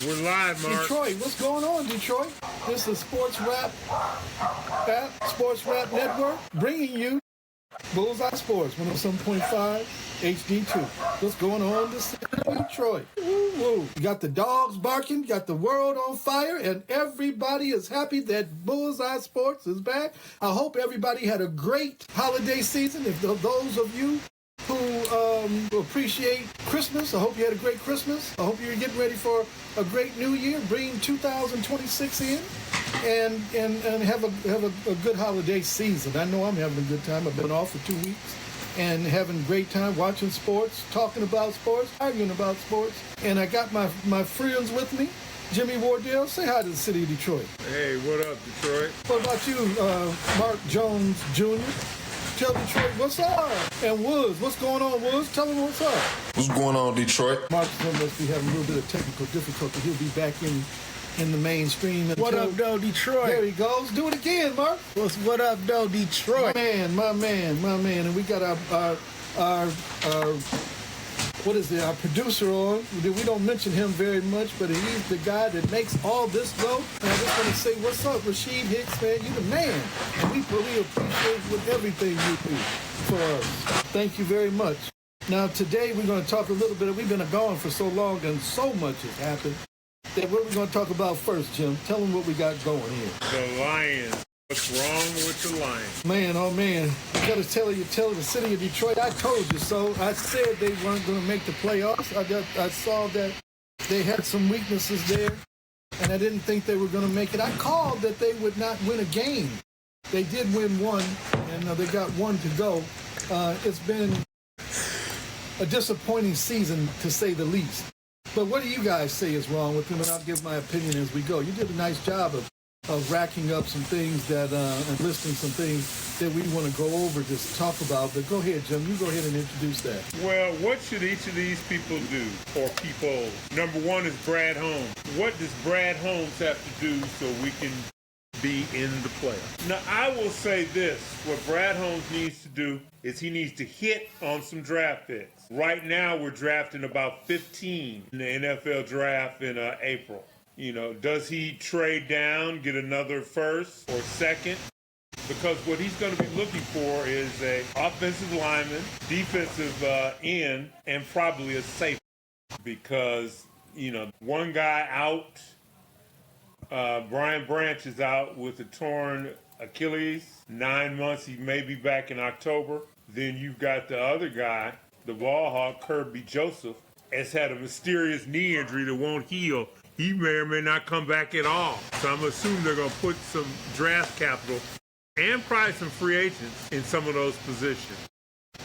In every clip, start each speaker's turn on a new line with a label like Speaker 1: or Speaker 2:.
Speaker 1: We're live, Mark.
Speaker 2: Detroit, what's going on, Detroit? This is Sports Rap Network, bringing you Bullseye Sports, 107.5 HD2. What's going on this in Detroit? Woo-woo. You got the dogs barking, got the world on fire, and everybody is happy that Bullseye Sports is back. I hope everybody had a great holiday season. If those of you who appreciate Christmas, I hope you had a great Christmas. I hope you're getting ready for a great new year. Bring 2026 in and have a good holiday season. I know I'm having a good time. I've been off for 2 weeks and having a great time watching sports, talking about sports, arguing about sports. And I got my friends with me. Jimmy Wardell, say hi to the city of Detroit.
Speaker 1: Hey, what up, Detroit?
Speaker 2: What about you, Mark Jones Jr.? Tell Detroit what's up. And Woods, what's going on, Woods? Tell him what's up.
Speaker 3: What's going on, Detroit?
Speaker 2: Mark must be having a little bit of technical difficulty. He'll be back in the mainstream.
Speaker 4: What up, though, Detroit?
Speaker 2: There he goes. Do it again, Mark.
Speaker 4: What up, though, Detroit?
Speaker 2: My man. And we got our what is it, our producer on. We don't mention him very much, but he's the guy that makes all this go. And I just want to say, what's up, Rashid Hicks, man? You the man. And we really appreciate with everything you do for us. Thank you very much. Now, today we're going to talk a little bit. We've been gone for so long and so much has happened. That what we're going to talk about first, Jim? Tell them what we got going here.
Speaker 1: The Lions. What's wrong with the Lions?
Speaker 2: Man, oh man, I gotta tell the city of Detroit, I told you so. I said they weren't gonna make the playoffs. I saw that they had some weaknesses there, and I didn't think they were gonna make it. I called that they would not win a game. They did win one, and they got one to go. It's been a disappointing season, to say the least. But what do you guys say is wrong with them? And I'll give my opinion as we go. You did a nice job of racking up some things that and listing some things that we want to go over, just talk about. But go ahead, Jim. You go ahead and introduce that.
Speaker 1: Well, what should each of these people do, or people? Number one is Brad Holmes. What does Brad Holmes have to do so we can be in the playoffs? Now, I will say this. What Brad Holmes needs to do is he needs to hit on some draft picks. Right now, we're drafting about 15 in the NFL draft in April. You know, does he trade down, get another first or second? Because what he's going to be looking for is a offensive lineman, defensive end, and probably a safety. Because, you know, one guy out, Brian Branch is out with a torn Achilles. 9 months, he may be back in October. Then you've got the other guy, the ball hawk, Kirby Joseph, has had a mysterious knee injury that won't heal. He may or may not come back at all. So I'm assuming they're going to put some draft capital and probably some free agents in some of those positions.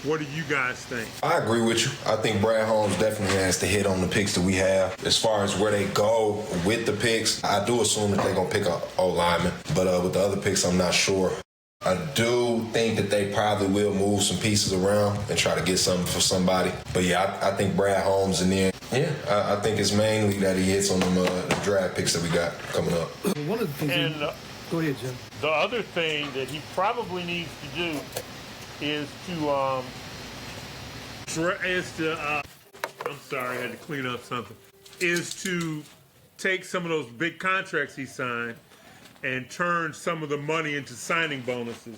Speaker 1: What do you guys think?
Speaker 3: I agree with you. I think Brad Holmes definitely has to hit on the picks that we have. As far as where they go with the picks, I do assume that they're going to pick an O-lineman. But with the other picks, I'm not sure. I do think that they probably will move some pieces around and try to get something for somebody. But yeah, I think Brad Holmes in the end. Yeah, I think it's mainly that he hits on them the draft picks that we got coming up.
Speaker 2: One of the things. Go ahead, Jim.
Speaker 1: The other thing that he probably needs to do is to I'm sorry, I had to clean up something. Is to take some of those big contracts he signed and turn some of the money into signing bonuses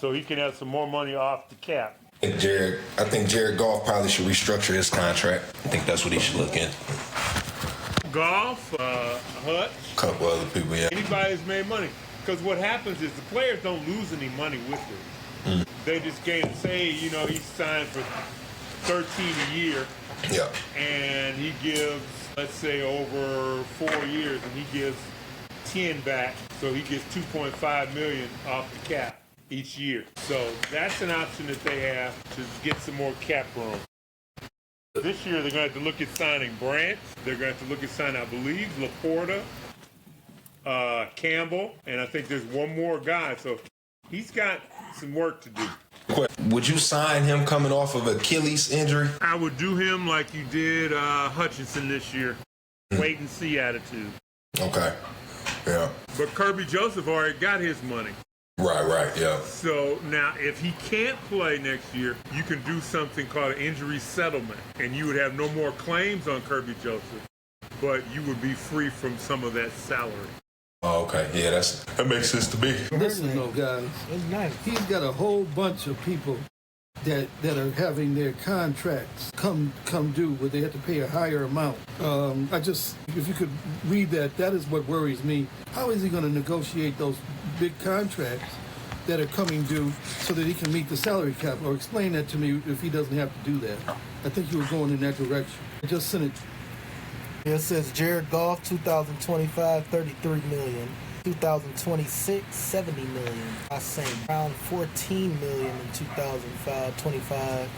Speaker 1: so he can have some more money off the cap.
Speaker 3: I think Jared Goff probably should restructure his contract. I think that's what he should look at.
Speaker 1: Goff, Hutch.
Speaker 3: A couple other people, yeah.
Speaker 1: Anybody who's made money. Because what happens is the players don't lose any money with it. They just gain, say, you know, he's signed for 13 a year.
Speaker 3: Yeah.
Speaker 1: And he gives, let's say, over 4 years, and he gives 10 back. So he gets $2.5 million off the cap each year. So that's an option that they have to get some more cap room. This year they're going to have to look at signing Branch. They're going to have to look at signing, I believe, Laporta, Campbell, and I think there's one more guy. So he's got some work to do.
Speaker 3: Would you sign him coming off of Achilles injury?
Speaker 1: I would do him like you did Hutchinson this year. Wait and see attitude.
Speaker 3: Okay. Yeah.
Speaker 1: But Kirby Joseph already got his money.
Speaker 3: Right, yeah.
Speaker 1: So now if he can't play next year, you can do something called an injury settlement, and you would have no more claims on Kirby Joseph. but you would be free from some of that salary.
Speaker 3: Oh, okay. Yeah, that makes sense to me.
Speaker 2: Listen, though, guys.
Speaker 4: It's nice.
Speaker 2: He's got a whole bunch of people that are having their contracts come due where they have to pay a higher amount. If you could read that is what worries me. How is he going to negotiate those big contracts that are coming due so that he can meet the salary cap? Or explain that to me if he doesn't have to do that. I think you were going in that direction. I just sent it.
Speaker 4: It says Jared Goff, 2025, $33 million. 2026, $70 million. I St. Brown, $14 million in 2025.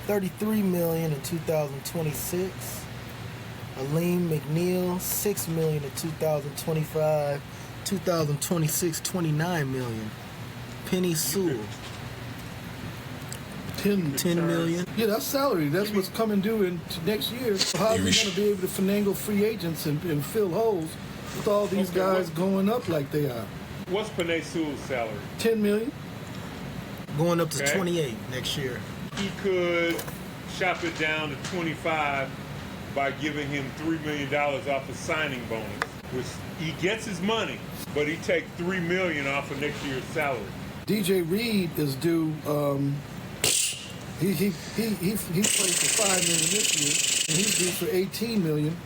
Speaker 4: $33 million in 2026. Aleem McNeil, $6 million in 2025. 2026, $29 million. Penny Sewell, $10 million.
Speaker 2: Yeah, that's salary. That's what's coming due into next year. So how are we going to be able to finagle free agents and fill holes with all these guys going up like they are?
Speaker 1: What's Penei Sewell's salary?
Speaker 2: $10 million.
Speaker 4: Going up to 28 next year.
Speaker 1: He could shop it down to 25 by giving him $3 million off a signing bonus, which he gets his money, but he takes $3 million off of next year's salary.
Speaker 2: DJ Reed is due. He played for $5 million this year, and he's due for $18 million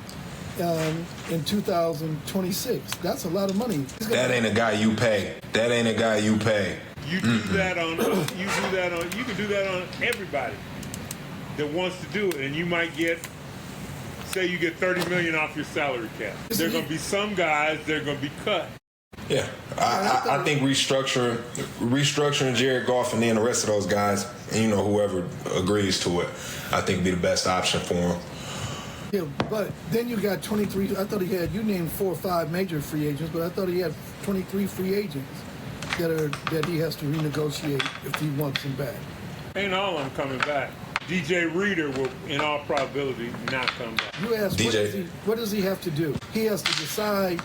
Speaker 2: in 2026. That's a lot of money.
Speaker 3: That ain't a guy you pay. That ain't a guy you pay.
Speaker 1: You do that on. You can do that on everybody that wants to do it, and you might get. Say you get $30 million off your salary cap. There are going to be some guys that are going to be cut.
Speaker 3: Yeah, I think restructuring Jared Goff and then the rest of those guys, and whoever agrees to it, I think would be the best option for him.
Speaker 2: Yeah, but then you got 23. I thought you named 4 or 5 major free agents, but I thought he had 23 free agents that he has to renegotiate if he wants them back.
Speaker 1: Ain't all of them coming back. DJ Reader will, in all probability, not come back.
Speaker 2: You asked,
Speaker 3: DJ.
Speaker 2: what does he have to do? He has to decide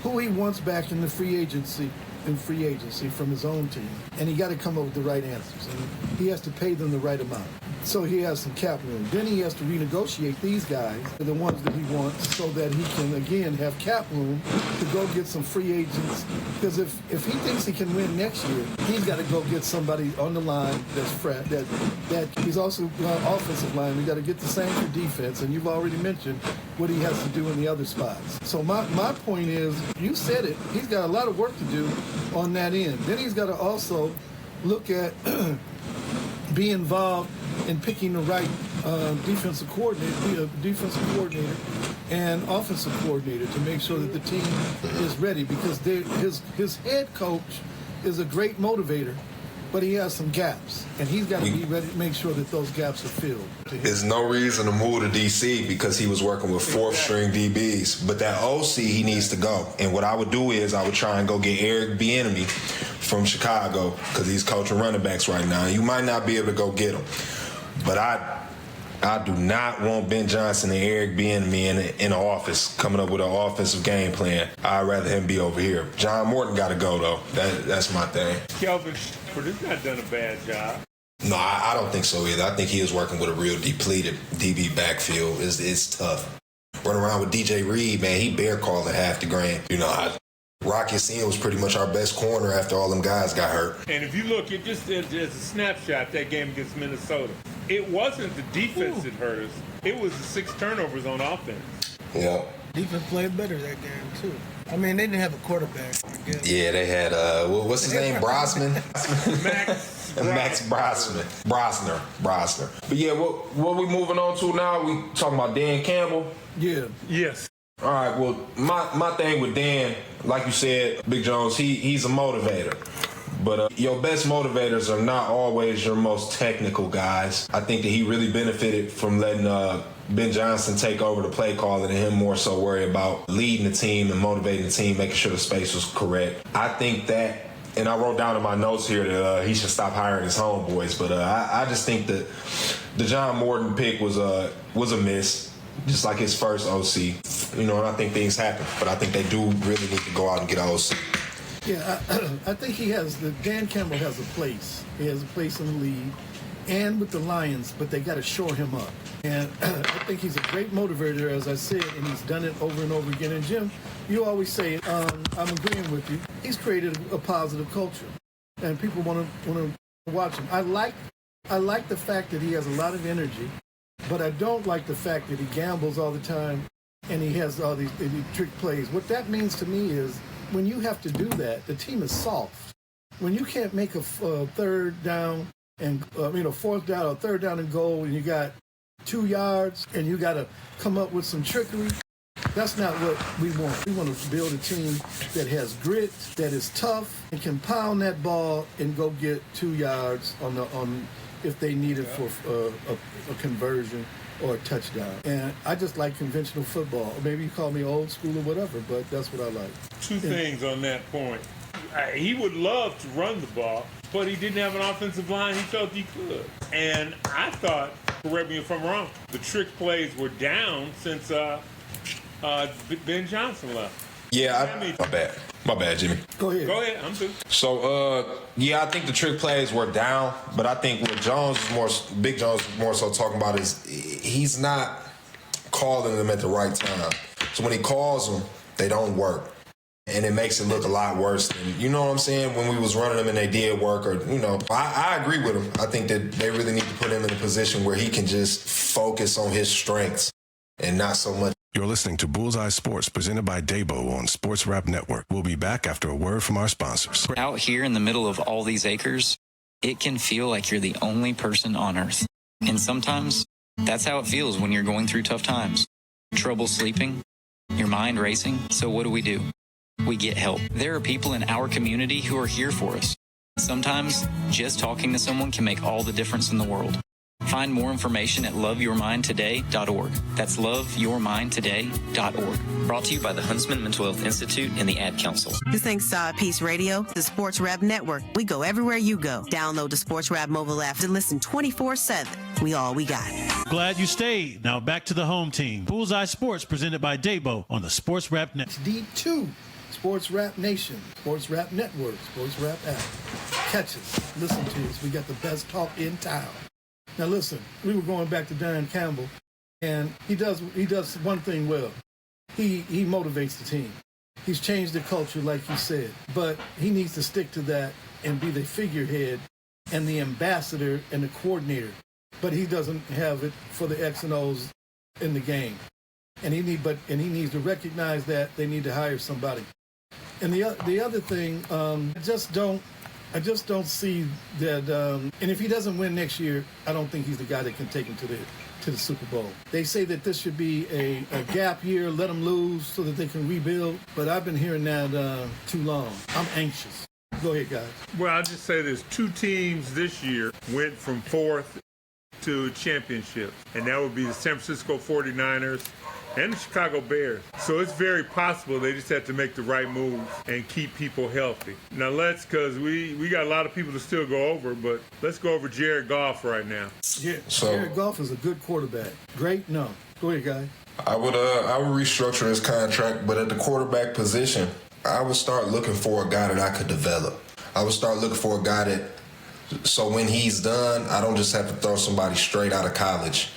Speaker 2: who he wants back in the free agency from his own team. And he got to come up with the right answers. And he has to pay them the right amount. So he has some cap room. Then he has to renegotiate these guys, the ones that he wants, so that he can, again, have cap room to go get some free agents. Because if he thinks he can win next year, he's got to go get somebody on the line that's fresh. That he's also offensive line. We got to get the same for defense. And you've already mentioned what he has to do in the other spots. So my point is, you said it, he's got a lot of work to do on that end. Then he's got to also look at be involved in picking the right defensive coordinator and offensive coordinator to make sure that the team is ready, because his head coach is a great motivator, but he has some gaps, and he's got to be ready to make sure that those gaps are filled.
Speaker 3: There's no reason to move to D.C. because he was working with fourth-string DBs. But that OC, he needs to go. And what I would do is I would try and go get Eric Bieniemy from Chicago, because he's coaching running backs right now. You might not be able to go get him. But I do not want Ben Johnson and Eric Bieniemy in the office coming up with an offensive game plan. I'd rather him be over here. John Morton got to go, though. That's my thing.
Speaker 1: Kelvin Shepard has not done a bad job.
Speaker 3: No, I don't think so either. I think he is working with a real depleted DB backfield. It's tough. Running around with DJ Reed, man, he bear calling half the game. Rocky Sin was pretty much our best corner after all them guys got hurt.
Speaker 1: And if you look, it just as a snapshot, that game against Minnesota, it wasn't the defense that hurt us. It was the 6 turnovers on offense.
Speaker 3: Yeah.
Speaker 4: Defense played better that game, too. I mean, they didn't have a quarterback.
Speaker 3: Yeah, they had, what's his name? Brosman?
Speaker 1: Max
Speaker 3: Brosner. But yeah, what we moving on to now? We talking about Dan Campbell?
Speaker 2: Yeah.
Speaker 1: Yes.
Speaker 3: All right, well, my thing with Dan, like you said, Big Jones, he's a motivator. But your best motivators are not always your most technical guys. I think that he really benefited from letting Ben Johnson take over the play calling and him more so worry about leading the team and motivating the team, making sure the space was correct. I think that, and I wrote down in my notes here that he should stop hiring his homeboys. But I just think that the John Morton pick was a miss, just like his first OC. And I think things happen. But I think they do really need to go out and get an OC.
Speaker 2: Yeah, I think Dan Campbell has a place. He has a place in the league. and with the Lions, but they got to shore him up. And I think he's a great motivator, as I said, and he's done it over and over again. And Jim, you always say, I'm agreeing with you. He's created a positive culture, and people want to watch him. I like the fact that he has a lot of energy, but I don't like the fact that he gambles all the time and he has all these trick plays. What that means to me is when you have to do that, the team is soft. When you can't make a third down and fourth down or third down and goal, and you got 2 yards and you got to come up with some trickery, that's not what we want. We want to build a team that has grit, that is tough, and can pound that ball and go get 2 yards on if they need it for a conversion or a touchdown. And I just like conventional football. Maybe you call me old school or whatever, but that's what I like.
Speaker 1: Two things on that point. He would love to run the ball, but he didn't have an offensive line he felt he could. And I thought, correct me if I'm wrong, the trick plays were down since Ben Johnson left.
Speaker 3: Yeah, my bad, Jimmy.
Speaker 1: Go ahead, I'm through.
Speaker 3: So, I think the trick plays were down, but I think what Big Jones is more so talking about is he's not calling them at the right time. So when he calls them, they don't work. And it makes it look a lot worse than, you know what I'm saying, when we was running them and they did work. Or, I agree with him. I think that they really need to put him in a position where he can just focus on his strengths and not so much.
Speaker 5: You're listening to Bullseye Sports, presented by Dabo on Sports Rap Network. We'll be back after a word from our sponsors.
Speaker 6: Out here in the middle of all these acres, it can feel like you're the only person on earth. And sometimes that's how it feels when you're going through tough times. Trouble sleeping, your mind racing. So what do? We get help. There are people in our community who are here for us. Sometimes just talking to someone can make all the difference in the world. Find more information at loveyourmindtoday.org. That's loveyourmindtoday.org. Brought to you by the Huntsman Mental Health Institute and the Ad Council.
Speaker 7: This ain't Side Piece Radio, the Sports Rap Network. We go everywhere you go. Download the Sports Rap mobile app to listen 24/7. We all we got.
Speaker 8: Glad you stayed. Now back to the home team. Bullseye Sports, presented by Dabo on the Sports Rap Network.
Speaker 2: D2. Sports Rap Nation, Sports Rap Network, Sports Rap app. Catch us, listen to us. We got the best talk in town. Now listen, we were going back to Dan Campbell, and he does one thing well. He motivates the team. He's changed the culture, like you said, but he needs to stick to that and be the figurehead and the ambassador and the coordinator. But he doesn't have it for the X and O's in the game, and he needs to recognize that they need to hire somebody. And the other thing, I just don't see that. And if he doesn't win next year, I don't think he's the guy that can take him to the Super Bowl. They say that this should be a gap year, let them lose so that they can rebuild. But I've been hearing that too long. I'm anxious. Go ahead, guys.
Speaker 1: Well, I'll just say there's 2 teams this year went from 4th to championship, and that would be the San Francisco 49ers and the Chicago Bears. So it's very possible they just have to make the right moves and keep people healthy. Now because we got a lot of people to still go over, but let's go over Jared Goff right now.
Speaker 2: Yeah, Jared Goff is a good quarterback. Great? No. Go ahead, guy.
Speaker 3: I would restructure his contract, but at the quarterback position, I would start looking for a guy that I could develop. I would start looking for a guy that, so when he's done, I don't just have to throw somebody straight out of college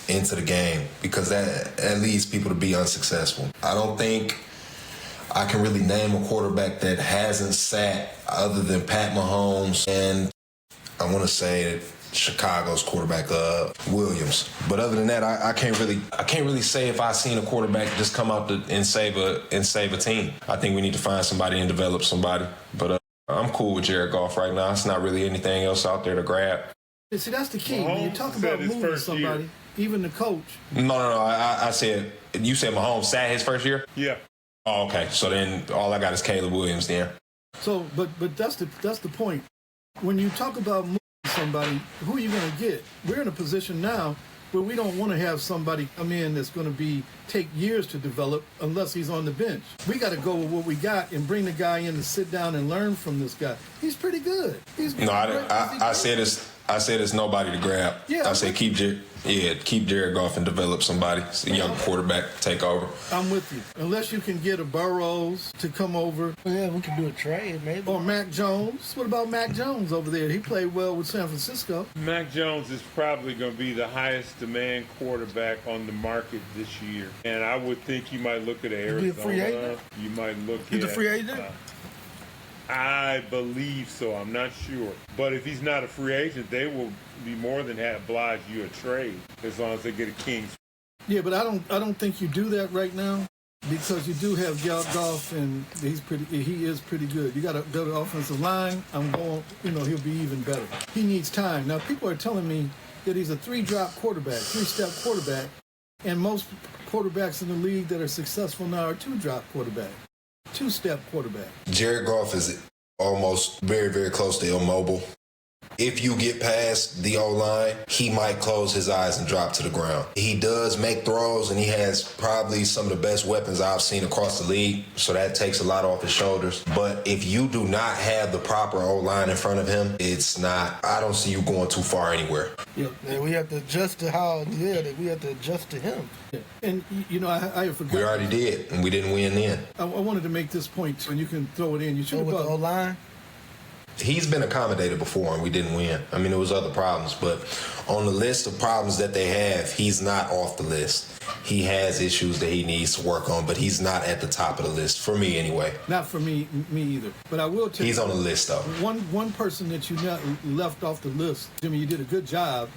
Speaker 3: into the game, because that leads people to be unsuccessful. I don't think I can really name a quarterback that hasn't sat other than Pat Mahomes and I want to say Chicago's quarterback Williams. But other than that, I can't really say if I've seen a quarterback just come out and save a team. I think we need to find somebody and develop somebody. But I'm cool with Jared Goff right now. It's not really anything else out there to grab.
Speaker 2: See, that's the key. When you talk about moving somebody, even the coach.
Speaker 3: No. I said, you said Mahomes sat his first year?
Speaker 1: Yeah.
Speaker 3: Oh, okay. So then all I got is Caleb Williams then.
Speaker 2: So, but that's the point. When you talk about moving somebody, who are you going to get? We're in a position now where we don't want to have somebody come in that's going to take years to develop unless he's on the bench. We got to go with what we got and bring the guy in to sit down and learn from this guy. He's pretty good. I
Speaker 3: I said it's nobody to grab.
Speaker 2: Yeah,
Speaker 3: I said keep Jared Goff and develop somebody, a young quarterback, take over.
Speaker 2: I'm with you. Unless you can get a Burrows to come over.
Speaker 4: Yeah, we can do a trade, maybe.
Speaker 2: Or Mac Jones. What about Mac Jones over there? He played well with San Francisco.
Speaker 1: Mac Jones is probably going to be the highest demand quarterback on the market this year. And I would think you might look at Arizona.
Speaker 4: Be a free agent?
Speaker 1: You might look
Speaker 4: He's
Speaker 1: at...
Speaker 4: a free agent?
Speaker 1: I believe so. I'm not sure. But if he's not a free agent, they will be more than oblige you a trade as long as they get a Kings.
Speaker 2: Yeah, but I don't think you do that right now because you do have Goff and he is pretty good. You got a good offensive line. He'll be even better. He needs time. Now people are telling me that he's a three-step quarterback, and most quarterbacks in the league that are successful now are two-step quarterback.
Speaker 3: Jared Goff is almost very, very close to immobile. If you get past the O-line, he might close his eyes and drop to the ground. He does make throws, and he has probably some of the best weapons I've seen across the league, so that takes a lot off his shoulders. But if you do not have the proper O-line in front of him, I don't see you going too far anywhere.
Speaker 4: Yeah, we have to adjust to we have to adjust to him.
Speaker 2: Yeah. And, I forgot.
Speaker 3: We already did, and we didn't win then.
Speaker 2: I wanted to make this point, and you can throw it in. You should
Speaker 4: with the O-line?
Speaker 3: He's been accommodated before, and we didn't win. I mean, there was other problems, but on the list of problems that they have, he's not off the list. He has issues that he needs to work on, but he's not at the top of the list, for me anyway.
Speaker 2: Not for me either. But I will tell you.
Speaker 3: He's on the list, though.
Speaker 2: One person that you left off the list, Jimmy, you did a good job,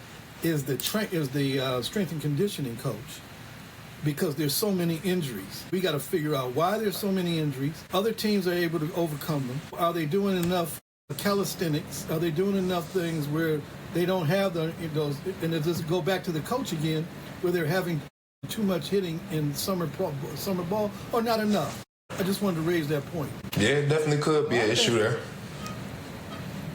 Speaker 2: is the strength and conditioning coach. Because there's so many injuries. We got to figure out why there's so many injuries. Other teams are able to overcome them. Are they doing enough calisthenics? Are they doing enough things where they don't have those? And it just go back to the coach again, where they're having too much hitting in summer ball or not enough. I just wanted to raise that point.
Speaker 3: Yeah, it definitely could be an issue there.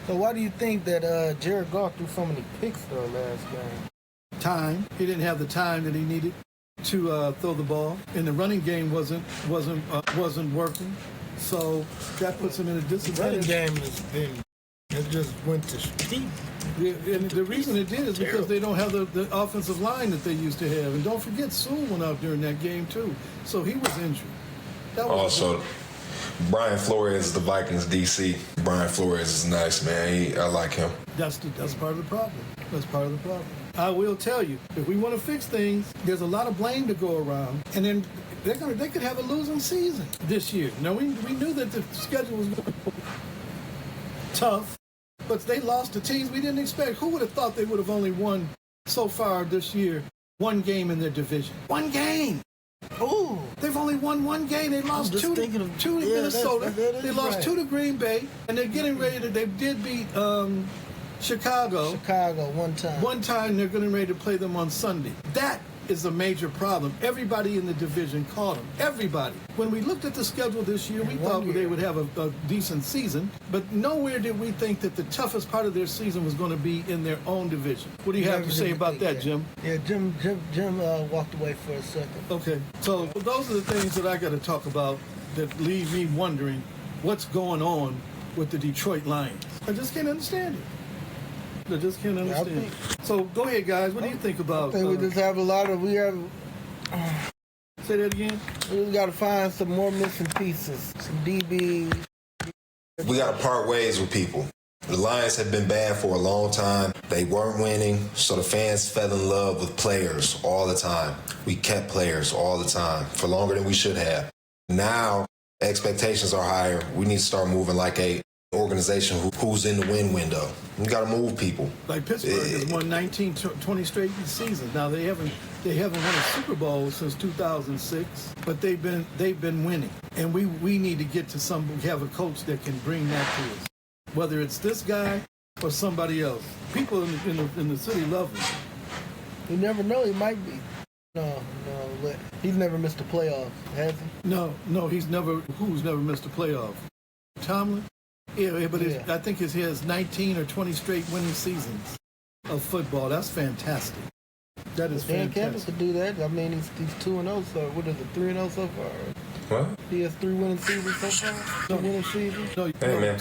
Speaker 4: So why do you think that Jared Goff threw so many picks though last game?
Speaker 2: Time. He didn't have the time that he needed to throw the ball, and the running game wasn't working. So that puts him in a disadvantage.
Speaker 4: The running game it just went to street.
Speaker 2: And the reason it did is because they don't have the offensive line that they used to have. And don't forget, Sewell went out during that game too. So he was injured.
Speaker 3: Also, Brian Flores is the Vikings DC. Brian Flores is nice, man. I like him.
Speaker 2: That's part of the problem. That's part of the problem. I will tell you, if we want to fix things, there's a lot of blame to go around. And then they could have a losing season this year. Now, we knew that the schedule was going to be tough, but they lost to teams we didn't expect. Who would have thought they would have only won so far this year one game in their division? One game!
Speaker 4: Oh,
Speaker 2: they've only won one game. They lost two to Minnesota. They lost 2 to Green Bay, and they're getting ready to. They did beat Chicago one time. One time, they're getting ready to play them on Sunday. That is a major problem. Everybody in the division caught them. Everybody. When we looked at the schedule this year, we thought they would have a decent season, but nowhere did we think that the toughest part of their season was going to be in their own division. What do you have to say about that, Jim?
Speaker 4: Yeah, Jim walked away for a second.
Speaker 2: Okay, so those are the things that I got to talk about that leave me wondering what's going on with the Detroit Lions. I just can't understand it. I just can't understand. So go ahead, guys. What do you think about?
Speaker 4: I think we just have
Speaker 2: Say that again.
Speaker 4: We got to find some more missing pieces. Some DBs.
Speaker 3: We got to part ways with people. The Lions have been bad for a long time. They weren't winning, so the fans fell in love with players all the time. We kept players all the time for longer than we should have. Now expectations are higher. We need to start moving like a organization who's in the win window. We got to move people.
Speaker 2: Like Pittsburgh has won 19, 20 straight seasons. Now they haven't won a Super Bowl since 2006, but they've been winning. And we need to get to have a coach that can bring that to us. Whether it's this guy or somebody else. People in the city love him.
Speaker 4: You never know, he might be. No, he's never missed a playoff, has he?
Speaker 2: No, who's never missed a playoff? Tomlin? Yeah, but I think he has 19 or 20 straight winning seasons of football. That's fantastic. That is fantastic.
Speaker 4: Campbell could do that. I mean, he's 2-0, so what is it, 3-0 so far?
Speaker 3: What?
Speaker 4: He has 3 winning seasons so far? 2 winning seasons?
Speaker 2: No,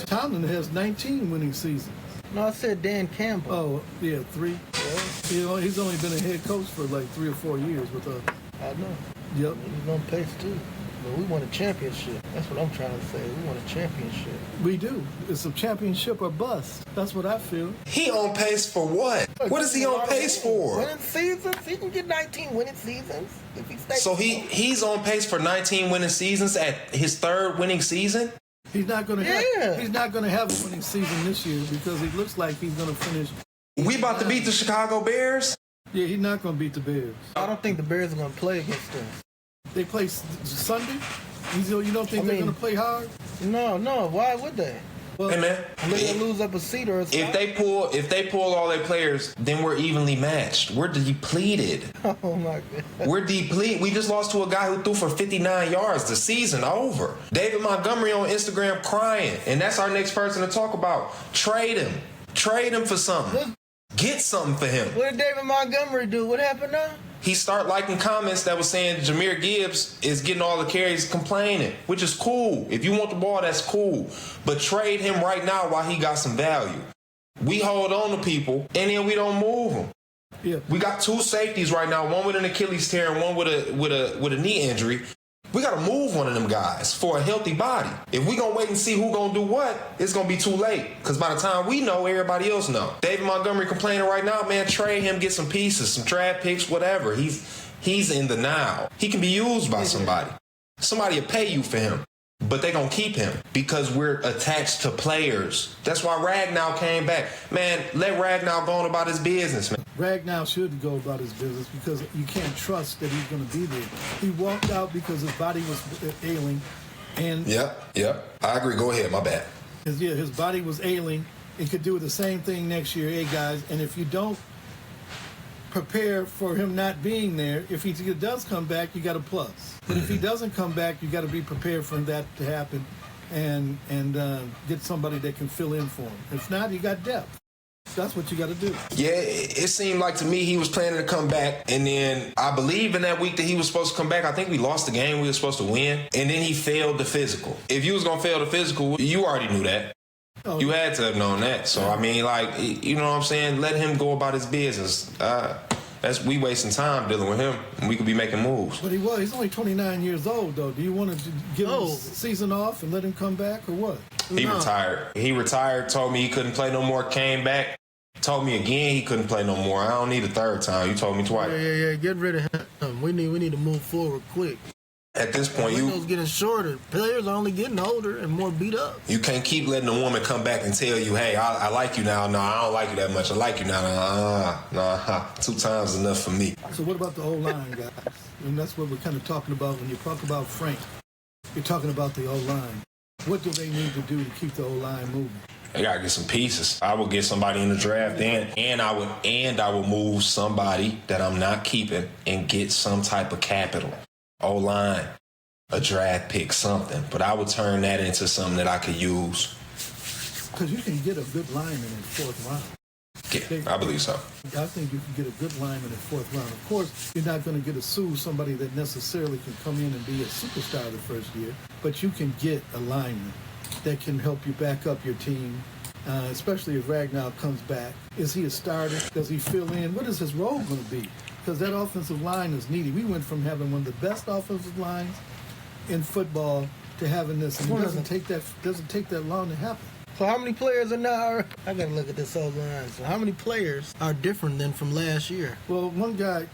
Speaker 2: Tomlin has 19 winning seasons.
Speaker 4: No, I said Dan Campbell.
Speaker 2: Oh, yeah, 3. Yeah. He's only been a head coach for like 3 or 4 years with us.
Speaker 4: I know.
Speaker 2: Yep.
Speaker 4: He's on pace too. But we want a championship. That's what I'm trying to say. We want a championship.
Speaker 2: We do. It's a championship or bust. That's what I feel.
Speaker 3: He on pace for what? What is he on pace for?
Speaker 4: Winning seasons. He can get 19 winning seasons if he stays.
Speaker 3: So he's on pace for 19 winning seasons at his 3rd winning season?
Speaker 2: He's not going to have. He's not going to have a winning season this year because it looks like he's going to finish.
Speaker 3: We about to beat the Chicago Bears?
Speaker 2: Yeah, he's not going to beat the Bears.
Speaker 4: I don't think the Bears are going to play against them.
Speaker 2: They play Sunday. You don't think they're going to play hard?
Speaker 4: No. Why would they?
Speaker 3: Well, hey man,
Speaker 4: unless they lose up a seat or a spot.
Speaker 3: If they pull all their players, then we're evenly matched. We're depleted.
Speaker 4: Oh my God.
Speaker 3: We're depleted. We just lost to a guy who threw for 59 yards. The season over. David Montgomery on Instagram crying, and that's our next person to talk about. Trade him. Trade him for something. Get something for him.
Speaker 4: What did David Montgomery do? What happened now?
Speaker 3: He started liking comments that was saying Jahmyr Gibbs is getting all the carries, complaining, which is cool. If you want the ball, that's cool. But trade him right now while he got some value. We hold on to people, and then we don't move them.
Speaker 2: Yeah.
Speaker 3: We got 2 safeties right now, one with an Achilles tear and one with a knee injury. We got to move one of them guys for a healthy body. If we going to wait and see who going to do what, it's going to be too late. Because by the time we know, everybody else know. David Montgomery complaining right now, man, trade him, get some pieces, some draft picks, whatever. He's in the now. He can be used by somebody. Somebody will pay you for him. But they going to keep him because we're attached to players. That's why Ragnow came back. Man, let Ragnow go on about his business, man.
Speaker 2: Ragnow should go about his business because you can't trust that he's going to be there. He walked out because his body was ailing. And
Speaker 3: Yep. I agree. Go ahead. My bad.
Speaker 2: His body was ailing. He could do the same thing next year. Hey, guys, and if you don't prepare for him not being there, if he does come back, you got a plus. But if he doesn't come back, you got to be prepared for that to happen and get somebody that can fill in for him. If not, you got depth. That's what you got to do.
Speaker 3: Yeah, it seemed like to me he was planning to come back, and then I believe in that week that he was supposed to come back, I think we lost the game we were supposed to win, and then he failed the physical. If you was going to fail the physical, you already knew that. Oh, you had to have known that. So, I mean, like, you know what I'm saying? Let him go about his business. We wasting time dealing with him, and we could be making moves.
Speaker 2: But he's only 29 years old, though. Do you want to give him a season off and let him come back, or what?
Speaker 3: He retired, told me he couldn't play no more, came back, told me again he couldn't play no more. I don't need a 3rd time. You told me twice.
Speaker 4: Yeah, get rid of him. We need to move forward quick.
Speaker 3: At this point,
Speaker 4: the window's getting shorter. Players are only getting older and more beat up.
Speaker 3: You can't keep letting a woman come back and tell you, hey, I like you now. No, I don't like you that much. I like you now. Nah. 2 times is enough for me.
Speaker 2: So what about the O-line, guys? And that's what we're kind of talking about when you talk about Frank. You're talking about the O-line. What do they need to do to keep the O-line moving?
Speaker 3: They gotta get some pieces. I will get somebody in the draft and I will move somebody that I'm not keeping and get some type of capital. O-line, a draft pick, something. But I would turn that into something that I could use.
Speaker 2: Because you can get a good lineman in the 4th round.
Speaker 3: Yeah, I believe so.
Speaker 2: I think you can get a good lineman in the 4th round. Of course, you're not going to get somebody that necessarily can come in and be a superstar the first year, but you can get a lineman that can help you back up your team, especially if Ragnow comes back. Is he a starter? Does he fill in? What is his role going to be? Because that offensive line is needed. We went from having one of the best offensive lines in football to having this, and it doesn't take that long to happen.
Speaker 4: So how many players are now? I got to look at this O-line. So how many players are different than from last year?
Speaker 2: Well, one guy,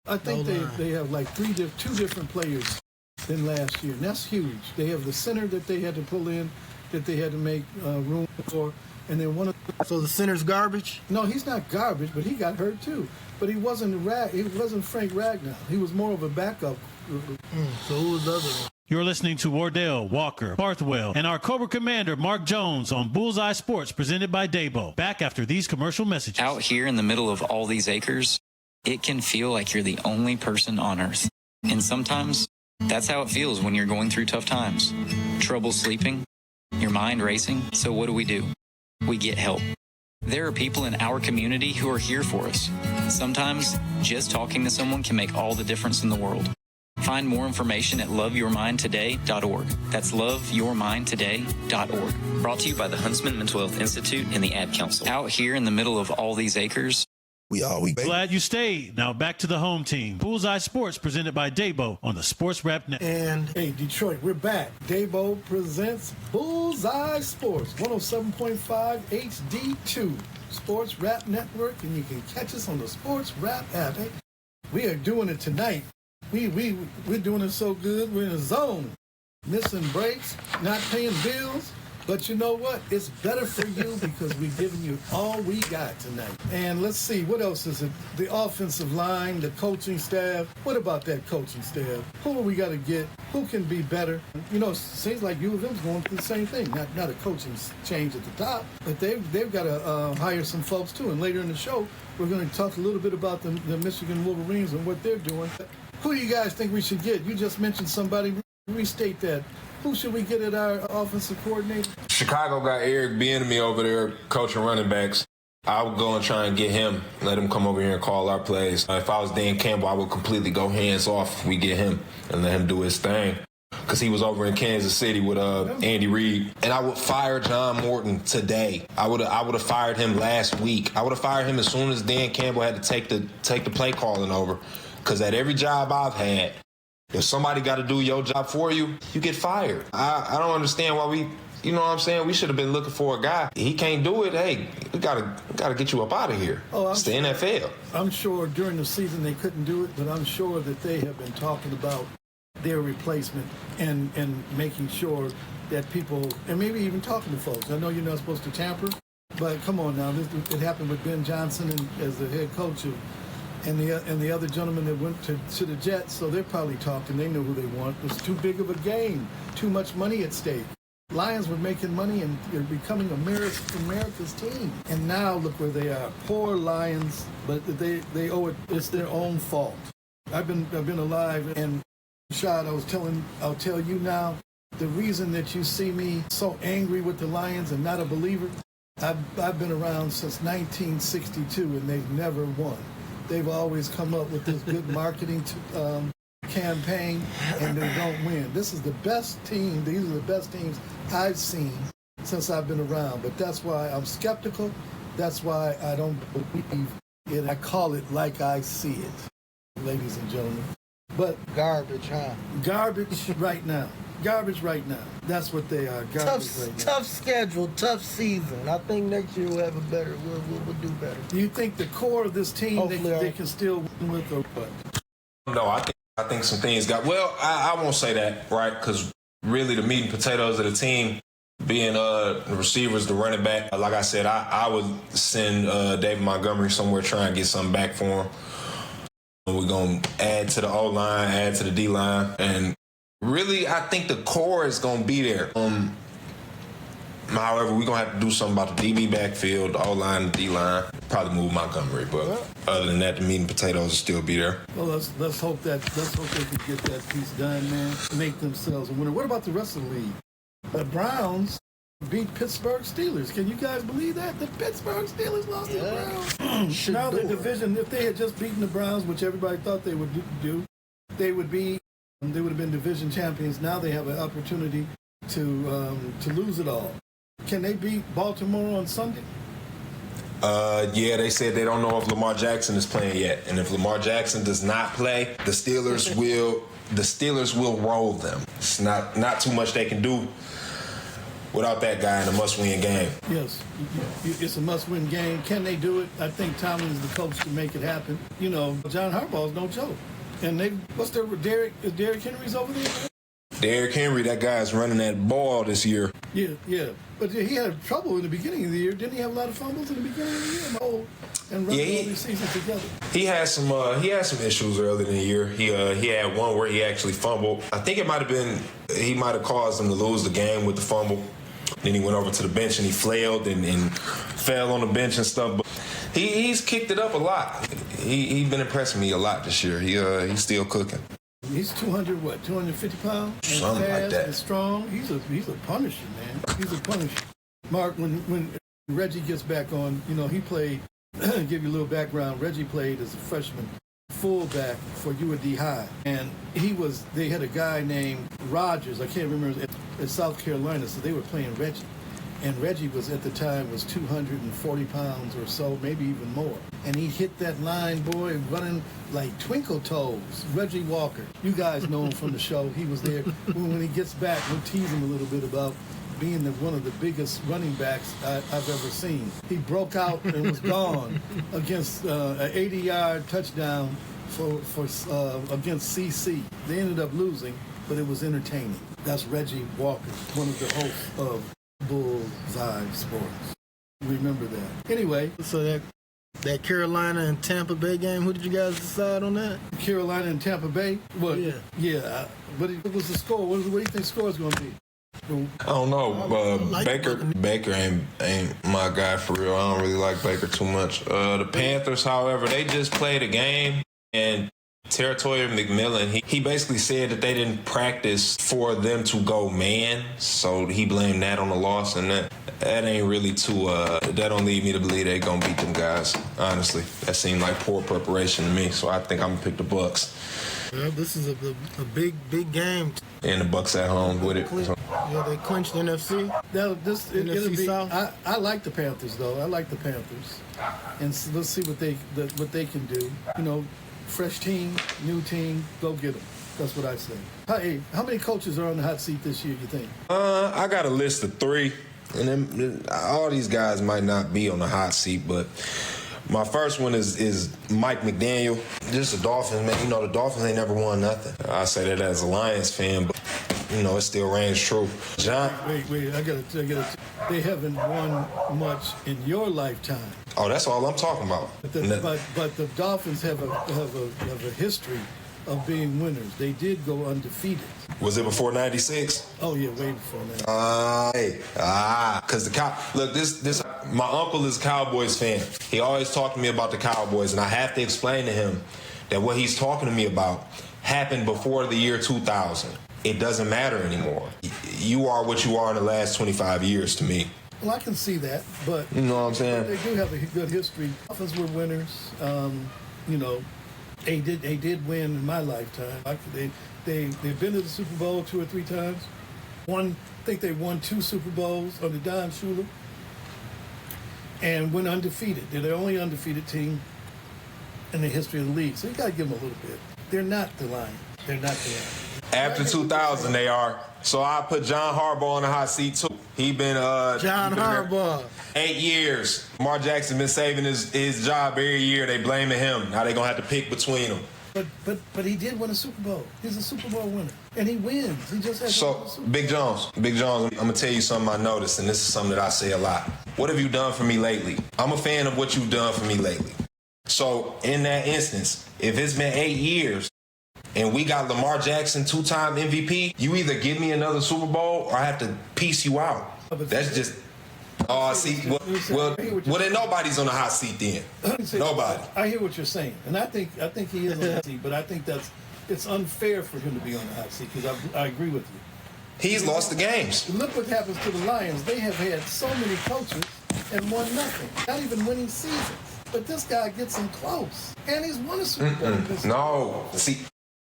Speaker 2: I think they have like 2 different players than last year, and that's huge. They have the center that they had to pull in, that they had to make room for, and then
Speaker 4: So the center's garbage?
Speaker 2: No, he's not garbage, but he got hurt too. But he wasn't Frank Ragnow. He was more of a backup.
Speaker 4: So who was the other one?
Speaker 8: You're listening to Wardell, Walker, Barthwell, and our Cobra Commander, Mark Jones, on Bullseye Sports, presented by Dabo. Back after these commercial messages.
Speaker 6: Out here in the middle of all these acres, it can feel like you're the only person on earth. And sometimes that's how it feels when you're going through tough times. Trouble sleeping, your mind racing. So what do? We get help. There are people in our community who are here for us. Sometimes just talking to someone can make all the difference in the world. Find more information at loveyourmindtoday.org. That's loveyourmindtoday.org. Brought to you by the Huntsman Mental Health Institute and the Ad Council. Out here in the middle of all these acres,
Speaker 8: Glad you stayed. Now back to the home team. Bullseye Sports presented by Dabo on the Sports Rap Network.
Speaker 2: And hey, Detroit, we're back. Dabo presents Bullseye Sports, 107.5 HD2 Sports Rap Network, and you can catch us on the Sports Rap app. Hey, we are doing it tonight. We're doing it so good. We're in a zone, missing breaks, not paying bills. But you know what? It's better for you because we're giving you all we got tonight. And let's see, what else is it? The offensive line, the coaching staff. What about that coaching staff? Who we got to get? Who can be better? You know, it seems like U of M's going through the same thing. Not a coaching change at the top, but they've got to hire some folks too. And later in the show, we're going to talk a little bit about the Michigan Wolverines and what they're doing. Who do you guys think we should get? You just mentioned somebody. Restate that. Who should we get at our offensive coordinator?
Speaker 3: Chicago got Eric Bieniemy over there coaching running backs. I would go and try and get him, let him come over here and call our plays. If I was Dan Campbell, I would completely go hands off if we get him and let him do his thing. Because he was over in Kansas City with Andy Reid. And I would fire John Morton today. I would have fired him last week. I would have fired him as soon as Dan Campbell had to take the play calling over. Because at every job I've had, if somebody got to do your job for you, you get fired. I don't understand why you know what I'm saying? We should have been looking for a guy. He can't do it. Hey, we gotta get you up out of here. It's the NFL.
Speaker 2: I'm sure during the season they couldn't do it, but I'm sure that they have been talking about their replacement and making sure that people, and maybe even talking to folks. I know you're not supposed to tamper, but come on now. It happened with Ben Johnson as the head coach and the other gentleman that went to the Jets, so they're probably talking. They know who they want. It's too big of a game, too much money at stake. Lions were making money and they're becoming America's team. And now look where they are. Poor Lions, but they owe it. It's their own fault. I've been alive, and Shad, I'll tell you now, the reason that you see me so angry with the Lions and not a believer, I've been around since 1962 and they've never won. They've always come up with this good marketing campaign, and they don't win. This is the best team. These are the best teams I've seen since I've been around. But that's why I'm skeptical. That's why I don't believe it. I call it like I see it, ladies and gentlemen. But
Speaker 4: garbage, huh?
Speaker 2: Garbage right now. Garbage right now. That's what they are. Garbage right now. Tough schedule, tough season.
Speaker 4: I think next year we'll have a better. We'll do better.
Speaker 2: Do you think the core of this team they can still win with, or what?
Speaker 3: No, I think some things got. Well, I won't say that, right? Because really, the meat and potatoes of the team, being the receivers, the running back. Like I said, I would send David Montgomery somewhere, try and get something back for him. We're gonna add to the O line, add to the D line, and really, I think the core is going to be there. However, we're going to have to do something about the DB backfield, the O-line, the D-line. Probably move Montgomery, but other than that, the meat and potatoes will still be there.
Speaker 2: Well, let's hope they can get that piece done, man. Make themselves a winner. What about the rest of the league? The Browns beat Pittsburgh Steelers. Can you guys believe that? The Pittsburgh Steelers lost to the Browns. Now the division, if they had just beaten the Browns, which everybody thought they would do, they would have been division champions. Now they have an opportunity to lose it all. Can they beat Baltimore on Sunday?
Speaker 3: Yeah, they said they don't know if Lamar Jackson is playing yet, and if Lamar Jackson does not play, the Steelers will roll them. It's not too much they can do without that guy in a must-win game.
Speaker 2: Yes, it's a must-win game. Can they do it? I think Tomlin is the coach to make it happen. You know, John Harbaugh's no joke. And Derrick Henry's over there?
Speaker 3: Derrick Henry, that guy's running that ball this year.
Speaker 2: Yeah. But he had trouble in the beginning of the year. Didn't he have a lot of fumbles in the beginning of the year? And run all these seasons together.
Speaker 3: He had some issues early in the year. He had one where he actually fumbled. I think it might have been he might have caused them to lose the game with the fumble. Then he went over to the bench and he flailed and fell on the bench and stuff. But he's kicked it up a lot. He's been impressing me a lot this year. He's still cooking.
Speaker 2: He's 250 pounds?
Speaker 3: Something
Speaker 2: fast
Speaker 3: like that.
Speaker 2: And strong. He's a punisher, man. He's a punisher. Mark, when Reggie gets back on, you know, he played, give you a little background, Reggie played as a freshman fullback for UND High. And they had a guy named Rogers, I can't remember, at South Carolina, so they were playing Reggie. And Reggie was, at the time, was 240 pounds or so, maybe even more. And he hit that line, boy, running like twinkle toes. Reggie Walker. You guys know him from the show. He was there. When he gets back, we'll tease him a little bit about being one of the biggest running backs I've ever seen. He broke out and was gone against an 80-yard touchdown against CC. They ended up losing, but it was entertaining. That's Reggie Walker, one of the hosts of Bullseye Sports. Remember that. Anyway,
Speaker 4: so that Carolina and Tampa Bay game, who did you guys decide on that?
Speaker 2: Carolina and Tampa Bay? What?
Speaker 4: Yeah.
Speaker 2: What was the score? What do you think the score is going to be?
Speaker 3: I don't know. Baker ain't my guy for real. I don't really like Baker too much. The Panthers, however, they just played a game, and Territory McMillan, he basically said that they didn't practice for them to go man, so he blamed that on the loss, and that ain't really too, that don't lead me to believe they're going to beat them guys, honestly. That seemed like poor preparation to me, so I think I'm going to pick the Bucks.
Speaker 4: Well, this is a big game.
Speaker 3: And the Bucks at home with it.
Speaker 4: Yeah, they clinched the NFC.
Speaker 2: It'll be, I like the Panthers, though. I like the Panthers. And let's see what they can do. You know, fresh team, new team, go get them. That's what I say. Hey, how many coaches are on the hot seat this year, you think?
Speaker 3: I got a list of 3. And then all these guys might not be on the hot seat, but my first one is Mike McDaniel. Just the Dolphins, man. You know, the Dolphins ain't never won nothing. I say that as a Lions fan, but, you know, it still reigns true. John?
Speaker 2: Wait. I gotta. They haven't won much in your lifetime.
Speaker 3: Oh, that's all I'm talking about.
Speaker 2: But the Dolphins have a history of being winners. They did go undefeated.
Speaker 3: Was it before 96?
Speaker 2: Oh, yeah, way before that.
Speaker 3: Because this my uncle is a Cowboys fan. He always talked to me about the Cowboys, and I have to explain to him that what he's talking to me about happened before the year 2000. It doesn't matter anymore. You are what you are in the last 25 years to me.
Speaker 2: Well, I can see that, but
Speaker 3: you know what I'm saying?
Speaker 2: They do have a good history. Dolphins were winners. You know, they did win in my lifetime. They've been to the Super Bowl 2 or 3 times. I think they won 2 Super Bowls under Don Shula and went undefeated. They're the only undefeated team in the history of the league. So you got to give them a little bit. They're not the Lions. They're not the Lions.
Speaker 3: After 2000, they are. So I put John Harbaugh on the hot seat too. He been
Speaker 4: Harbaugh
Speaker 3: 8 years. Lamar Jackson been saving his job every year. They blaming him. Now they gonna have to pick between them.
Speaker 2: But he did win a Super Bowl. He's a Super Bowl winner, and he wins. He just has.
Speaker 3: So Big Jones, I'm gonna tell you something I noticed, and this is something that I say a lot. What have you done for me lately? I'm a fan of what you've done for me lately. So in that instance, if it's been 8 years. And we got Lamar Jackson 2-time MVP, you either give me another Super Bowl or I have to piece you out. That's just... Oh, see, well, then nobody's on the hot seat then. Nobody.
Speaker 2: I hear what you're saying, and I think he is on the hot seat, but I think it's unfair for him to be on the hot seat because I agree with you.
Speaker 3: He's lost the games.
Speaker 2: Look what happens to the Lions. They have had so many coaches and won nothing, not even winning seasons. But this guy gets them close, and he's won a Super Bowl.
Speaker 3: No, see...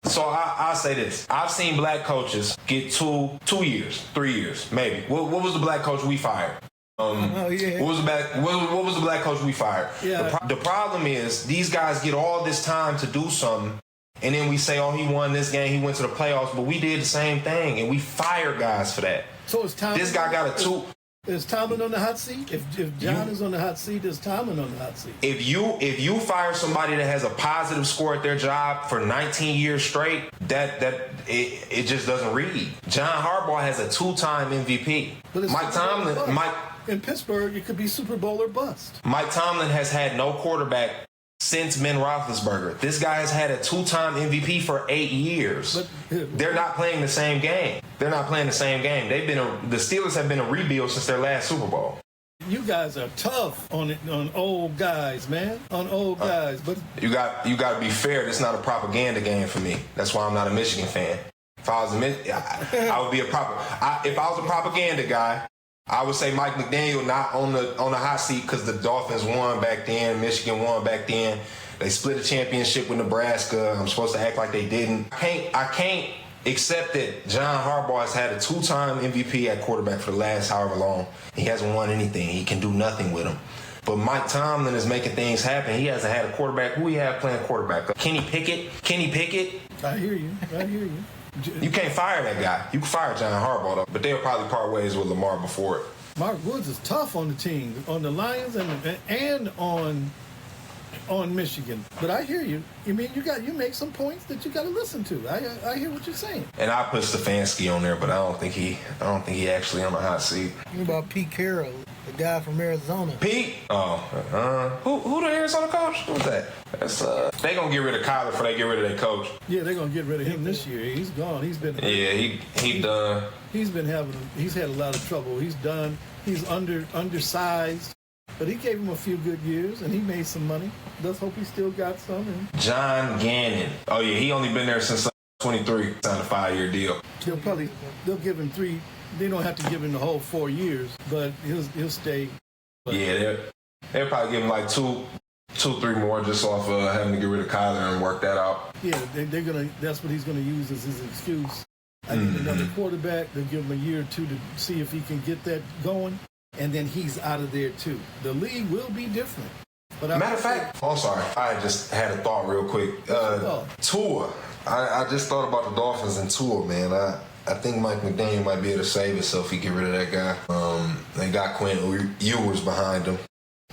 Speaker 3: So I'll say this. I've seen black coaches get 2 years, 3 years, maybe. What was the black coach we fired? What was the black coach we fired?
Speaker 2: Yeah.
Speaker 3: The problem is these guys get all this time to do something, and then we say, oh, he won this game, he went to the playoffs, but we did the same thing, and we fired guys for that.
Speaker 2: So it's Tomlin.
Speaker 3: This guy got a 2.
Speaker 2: Is Tomlin on the hot seat? If John is on the hot seat, is Tomlin on the hot seat?
Speaker 3: If you fire somebody that has a positive score at their job for 19 years straight, it just doesn't read. John Harbaugh has a 2-time MVP. Mike Tomlin,
Speaker 2: in Pittsburgh, it could be Super Bowl or bust.
Speaker 3: Mike Tomlin has had no quarterback since Ben Roethlisberger. This guy has had a 2-time MVP for 8 years. They're not playing the same game. The Steelers have been a rebuild since their last Super Bowl.
Speaker 2: You guys are tough on old guys, man. On old guys, but
Speaker 3: you got to be fair. It's not a propaganda game for me. That's why I'm not a Michigan fan. If I was I would be if I was a propaganda guy, I would say Mike McDaniel not on the hot seat because the Dolphins won back then, Michigan won back then. They split a championship with Nebraska. I'm supposed to act like they didn't. I can't accept that John Harbaugh has had a 2-time MVP at quarterback for the last however long. He hasn't won anything. He can do nothing with him. But Mike Tomlin is making things happen. He hasn't had a quarterback. Who he have playing quarterback? Kenny Pickett?
Speaker 2: I hear you.
Speaker 3: You can't fire that guy. You can fire John Harbaugh, though. But they'll probably part ways with Lamar before it.
Speaker 2: Mark Woods is tough on the team, on the Lions and on Michigan. But I hear you. You mean you make some points that you got to listen to. I hear what you're saying.
Speaker 3: And I put Stefanski on there, but I don't think he actually on the hot seat.
Speaker 4: What about Pete Carroll, the guy from Arizona?
Speaker 3: Pete? Who the Arizona coach? Who's that? That's they gonna get rid of Kyler before they get rid of their coach.
Speaker 2: Yeah, they're gonna get rid of him this year. He's gone. He's been.
Speaker 3: Yeah, he done.
Speaker 2: He's had a lot of trouble. He's done. He's undersized. But he gave him a few good years, and he made some money. Let's hope he still got some.
Speaker 3: John Gannon. Oh, yeah, he only been there since 23. Signed a 5-year deal.
Speaker 2: They'll give him 3. They don't have to give him the whole 4 years, but he'll stay.
Speaker 3: Yeah, they'll probably give him like 2-3 more just off having to get rid of Kyler and work that out.
Speaker 2: Yeah, they're gonna. That's what he's gonna use as his excuse. I need another quarterback. They'll give him a year or 2 to see if he can get that going. And then he's out of there, too. The league will be different. But
Speaker 3: matter of fact, I'm sorry. I just had a thought real quick. Tua. I just thought about the Dolphins and Tua, man. I think Mike McDaniel might be able to save himself if he get rid of that guy. They got Quinn Ewers behind him.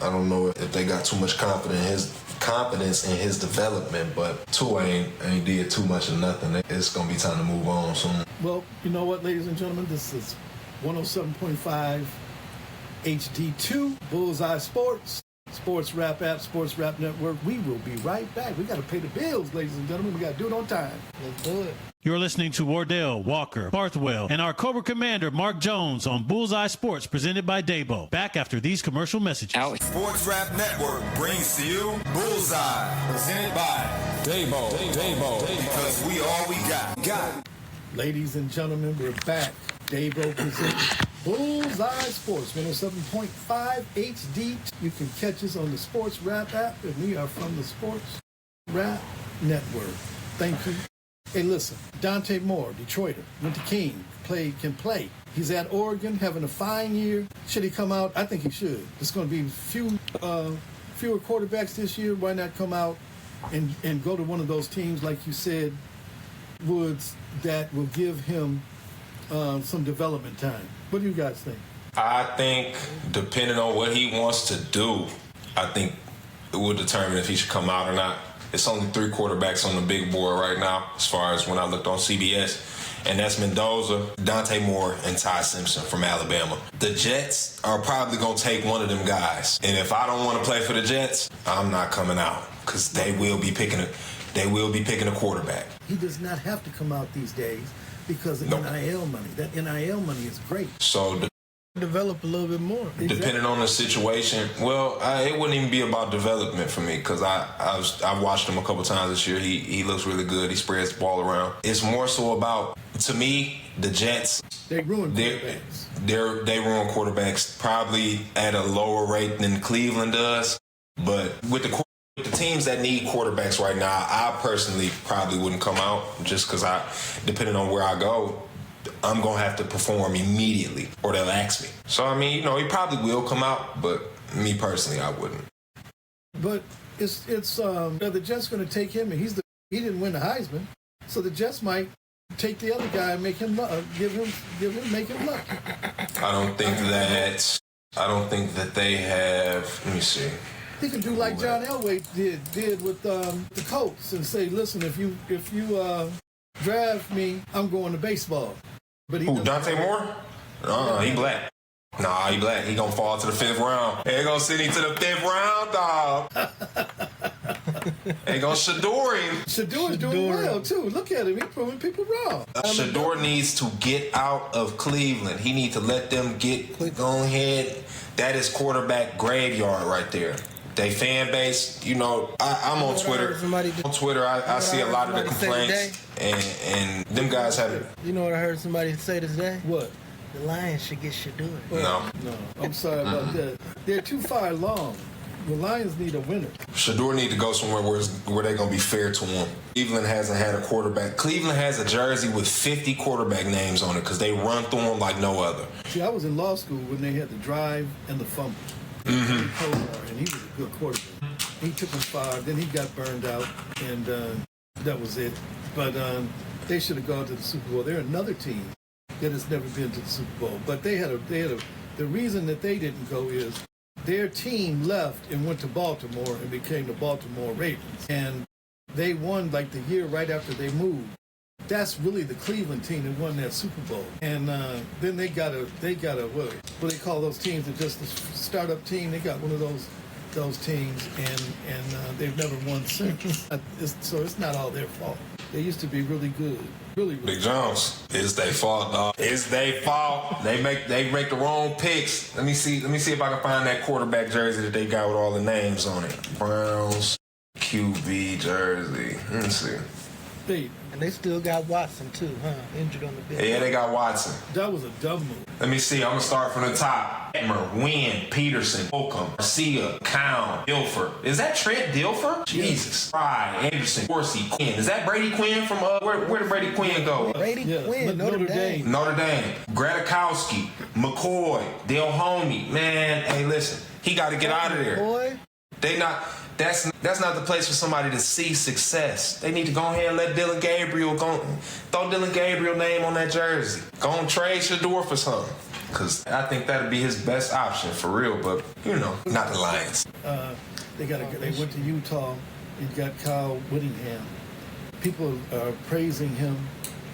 Speaker 3: I don't know if they got too much confidence in his development, but Tua ain't did too much of nothing. It's going to be time to move on soon.
Speaker 2: Well, you know what, ladies and gentlemen? This is 107.5 HD2, Bullseye Sports Rap App, Sports Rap Network. We will be right back. We got to pay the bills, ladies and gentlemen. We got to do it on time. Let's do it.
Speaker 8: You're listening to Wardell, Walker, Barthwell, and our Cobra Commander, Mark Jones, on Bullseye Sports, presented by Dabo. Back after these commercial messages.
Speaker 9: Sports Rap Network brings to you Bullseye, presented by Dabo. Because we all we got.
Speaker 2: Ladies and gentlemen, we're back. Dabo presents Bullseye Sports, 107.5 HD. You can catch us on the Sports Rap app, and we are from the Sports Rap Network. Thank you. Hey, listen, Dante Moore, Detroiter, went to King, can play. He's at Oregon, having a fine year. Should he come out? I think he should. There's going to be fewer quarterbacks this year. Why not come out and go to one of those teams, like you said, Woods, that will give him some development time. What do you guys think?
Speaker 3: I think, depending on what he wants to do, I think it will determine if he should come out or not. It's only 3 quarterbacks on the big board right now, as far as when I looked on CBS, and that's Mendoza, Dante Moore, and Ty Simpson from Alabama. The Jets are probably going to take one of them guys, and if I don't want to play for the Jets, I'm not coming out, because they will be picking a quarterback.
Speaker 2: He does not have to come out these days because of NIL money. That NIL money is great.
Speaker 3: So
Speaker 4: develop a little bit more.
Speaker 3: Depending on the situation, well, it wouldn't even be about development for me, because I've watched him a couple times this year. He looks really good. He spreads the ball around. It's more so about, to me, the Jets.
Speaker 2: They ruin quarterbacks.
Speaker 3: They ruin quarterbacks probably at a lower rate than Cleveland does. But with the teams that need quarterbacks right now, I personally probably wouldn't come out, just because depending on where I go, I'm going to have to perform immediately or they'll ask me. So, I mean, he probably will come out, but me personally, I wouldn't.
Speaker 2: But it's the Jets going to take him, and he didn't win the Heisman, so the Jets might take the other guy and make him make him lucky.
Speaker 3: I don't think that they have. Let me see.
Speaker 2: He can do like John Elway did with the Colts and say, listen, if you draft me, I'm going to baseball. But
Speaker 3: Dante Moore? He black. Nah, he black. He gonna fall to the 5th round. They gonna send him to the 5th round, dog. They gonna Shador him.
Speaker 2: Shador's doing well, too. Look at him. He's proving people wrong.
Speaker 3: Shador needs to get out of Cleveland. He needs to let them go ahead. That is quarterback graveyard right there. They fan base, I'm on Twitter. On Twitter, I see a lot of the complaints, and them guys have it.
Speaker 4: You know what I heard somebody say today?
Speaker 2: What?
Speaker 4: The Lions should get Shador.
Speaker 3: No,
Speaker 2: I'm sorry about that. They're too far along. The Lions need a winner.
Speaker 3: Shador need to go somewhere where they're going to be fair to him. Cleveland hasn't had a quarterback. Cleveland has a jersey with 50 quarterback names on it because they run through them like no other.
Speaker 2: See, I was in law school when they had the drive and the fumble. Mm-hmm. And he was a good quarterback. He took him 5, then he got burned out, and that was it. But they should have gone to the Super Bowl. They're another team that has never been to the Super Bowl. But the reason that they didn't go is their team left and went to Baltimore and became the Baltimore Ravens. And they won like the year right after they moved. That's really the Cleveland team that won that Super Bowl. And then they got a what do they call those teams? That just a startup team. They got one of those teams, and they've never won since. So it's not all their fault. They used to be really good. Really
Speaker 3: Big Jones, it's their fault, dog. It's their fault. They make the wrong picks. Let me see if I can find that quarterback jersey that they got with all the names on it. Browns QB jersey. Let me see.
Speaker 4: And they still got Watson too, huh? Injured on the bench.
Speaker 3: Yeah, they got Watson.
Speaker 2: That was a dumb move.
Speaker 3: Let me see. I'm gonna start from the top. Etmer, Wynn, Peterson, Holcomb, Garcia, Cowan, Dilfer. Is that Trent Dilfer? Jesus. Fry, Anderson, Dorsey, Quinn. Is that Brady Quinn from where did Brady Quinn go?
Speaker 4: Brady Quinn, Notre Dame.
Speaker 3: Notre Dame. Gradikowski, McCoy, Delhomme. Man, hey, listen. He got to get out of there.
Speaker 4: Boy.
Speaker 3: That's not the place for somebody to see success. They need to go ahead and let Dylan Gabriel go. Throw Dylan Gabriel's name on that jersey. Go and trade Shador for something. Because I think that'd be his best option for real. But, not the Lions.
Speaker 2: They went to Utah and got Kyle Whittingham. People are praising him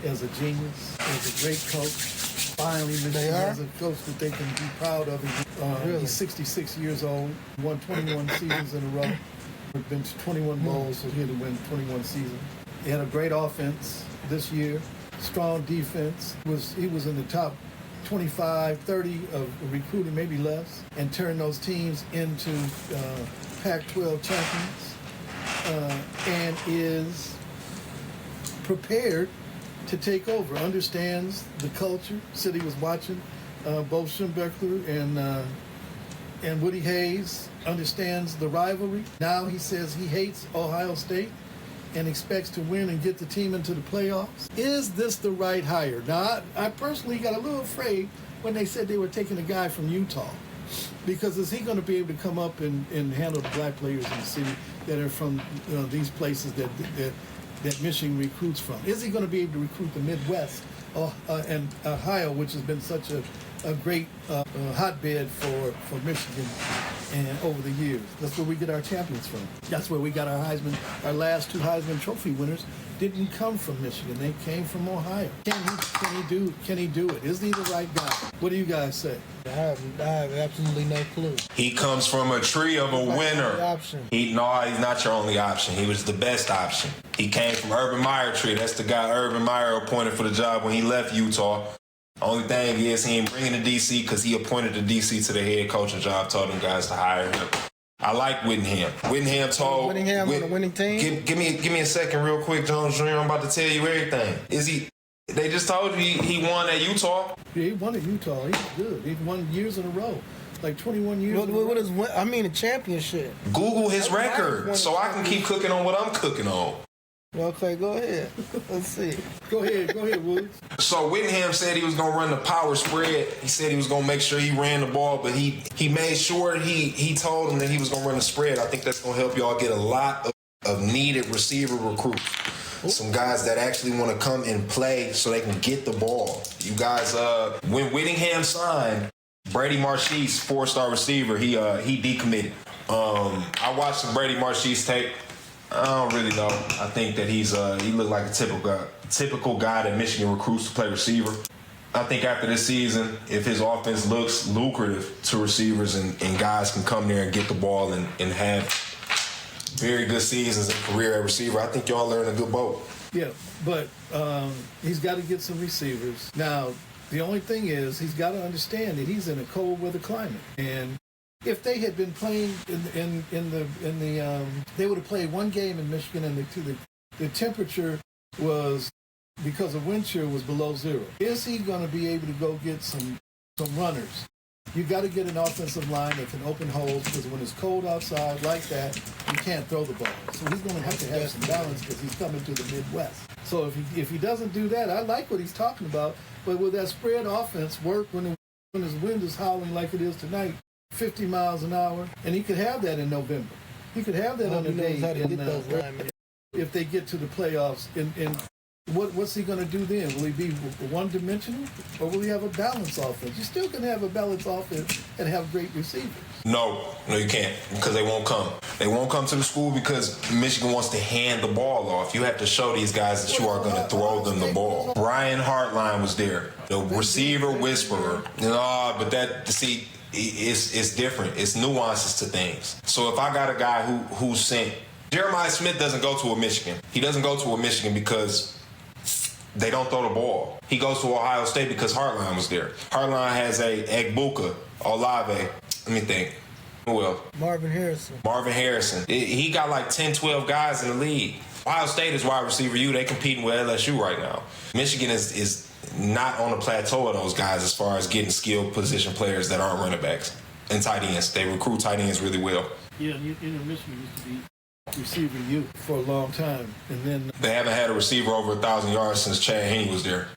Speaker 2: as a genius, as a great coach. Finally, Michigan has a coach that they can be proud of. He's 66 years old, won 21 seasons in a row. Been to 21 bowls, so he had to win 21 seasons. He had a great offense this year, strong defense. He was in the top 25, 30 of recruiting, maybe less, and turned those teams into Pac-12 champions, and is prepared to take over, understands the culture. City was watching both Schembechler and Woody Hayes, understands the rivalry. Now he says he hates Ohio State and expects to win and get the team into the playoffs. Is this the right hire? Now, I personally got a little afraid when they said they were taking a guy from Utah, because is he going to be able to come up and handle the black players in the city that are from these places that Michigan recruits from? Is he going to be able to recruit the Midwest and Ohio, which has been such a great hotbed for Michigan and over the years? That's where we get our champions from. That's where we got our last 2 Heisman Trophy winners didn't come from Michigan. They came from Ohio. Can he do it? Is he the right guy? What do you guys say?
Speaker 4: I have absolutely no clue.
Speaker 3: He comes from a tree of a winner. He's not your only option. He was the best option. He came from Urban Meyer tree. That's the guy Urban Meyer appointed for the job when he left Utah. Only thing is he ain't bringing the DC because he appointed the DC to the head coaching job, told them guys to hire him. I like Whittingham. Whittingham on the winning team? Give me a second real quick, Jones Jr. I'm about to tell you everything. They just told you he won at Utah?
Speaker 2: Yeah, he won at Utah. He's good. He won years in a row. Like 21 years
Speaker 4: What is a championship?
Speaker 3: Google his record so I can keep cooking on what I'm cooking on.
Speaker 4: Okay, go ahead. Let's see.
Speaker 2: Go ahead, Woods.
Speaker 3: So Whittingham said he was going to run the power spread. He said he was going to make sure he ran the ball, but he made sure he told him that he was going to run the spread. I think that's going to help y'all get a lot of needed receiver recruits. Some guys that actually want to come and play so they can get the ball. You guys, when Whittingham signed, Brady Marchese, 4-star receiver, he decommitted. I watched some Brady Marchese tape. I don't really know. I think that he looked like a typical guy that Michigan recruits to play receiver. I think after this season, if his offense looks lucrative to receivers and guys can come there and get the ball and have very good seasons and career at receiver, I think y'all learn a good boat.
Speaker 2: Yeah, but he's got to get some receivers. Now, the only thing is he's got to understand that he's in a cold weather climate. And if they had been playing they would have played one game in Michigan, and the temperature was, because of wind chill, was below zero. Is he going to be able to go get some runners You got to get an offensive line that can open holes, because when it's cold outside like that, you can't throw the ball. So he's going to have some balance because he's coming to the Midwest. So if he doesn't do that, I like what he's talking about. But will that spread offense work when his wind is howling like it is tonight, 50 miles an hour? And he could have that in November. He could have that on the day if they get to the playoffs. And what's he going to do then? Will he be one-dimensional, or will he have a balanced offense? You're still going to have a balanced offense and have great receivers.
Speaker 3: No, you can't, because they won't come. They won't come to the school because Michigan wants to hand the ball off. You have to show these guys that you are going to throw them the ball. Brian Hartline was there, the receiver whisperer. But it's different. It's nuances to things. So if I got a guy who's sent, Jeremiah Smith doesn't go to a Michigan. He doesn't go to a Michigan because they don't throw the ball. He goes to Ohio State because Hartline was there. Hartline has a Egbuka, Olave. Let me think. Who else?
Speaker 4: Marvin Harrison.
Speaker 3: He got like 10, 12 guys in the league. Ohio State is wide receiver U. They competing with LSU right now. Michigan is not on the plateau of those guys as far as getting skilled position players that aren't running backs and tight ends. They recruit tight ends really well.
Speaker 2: Yeah, Michigan used to be receiver U for a long time, and then
Speaker 3: they haven't had a receiver over 1,000 yards since Chad Henne was there.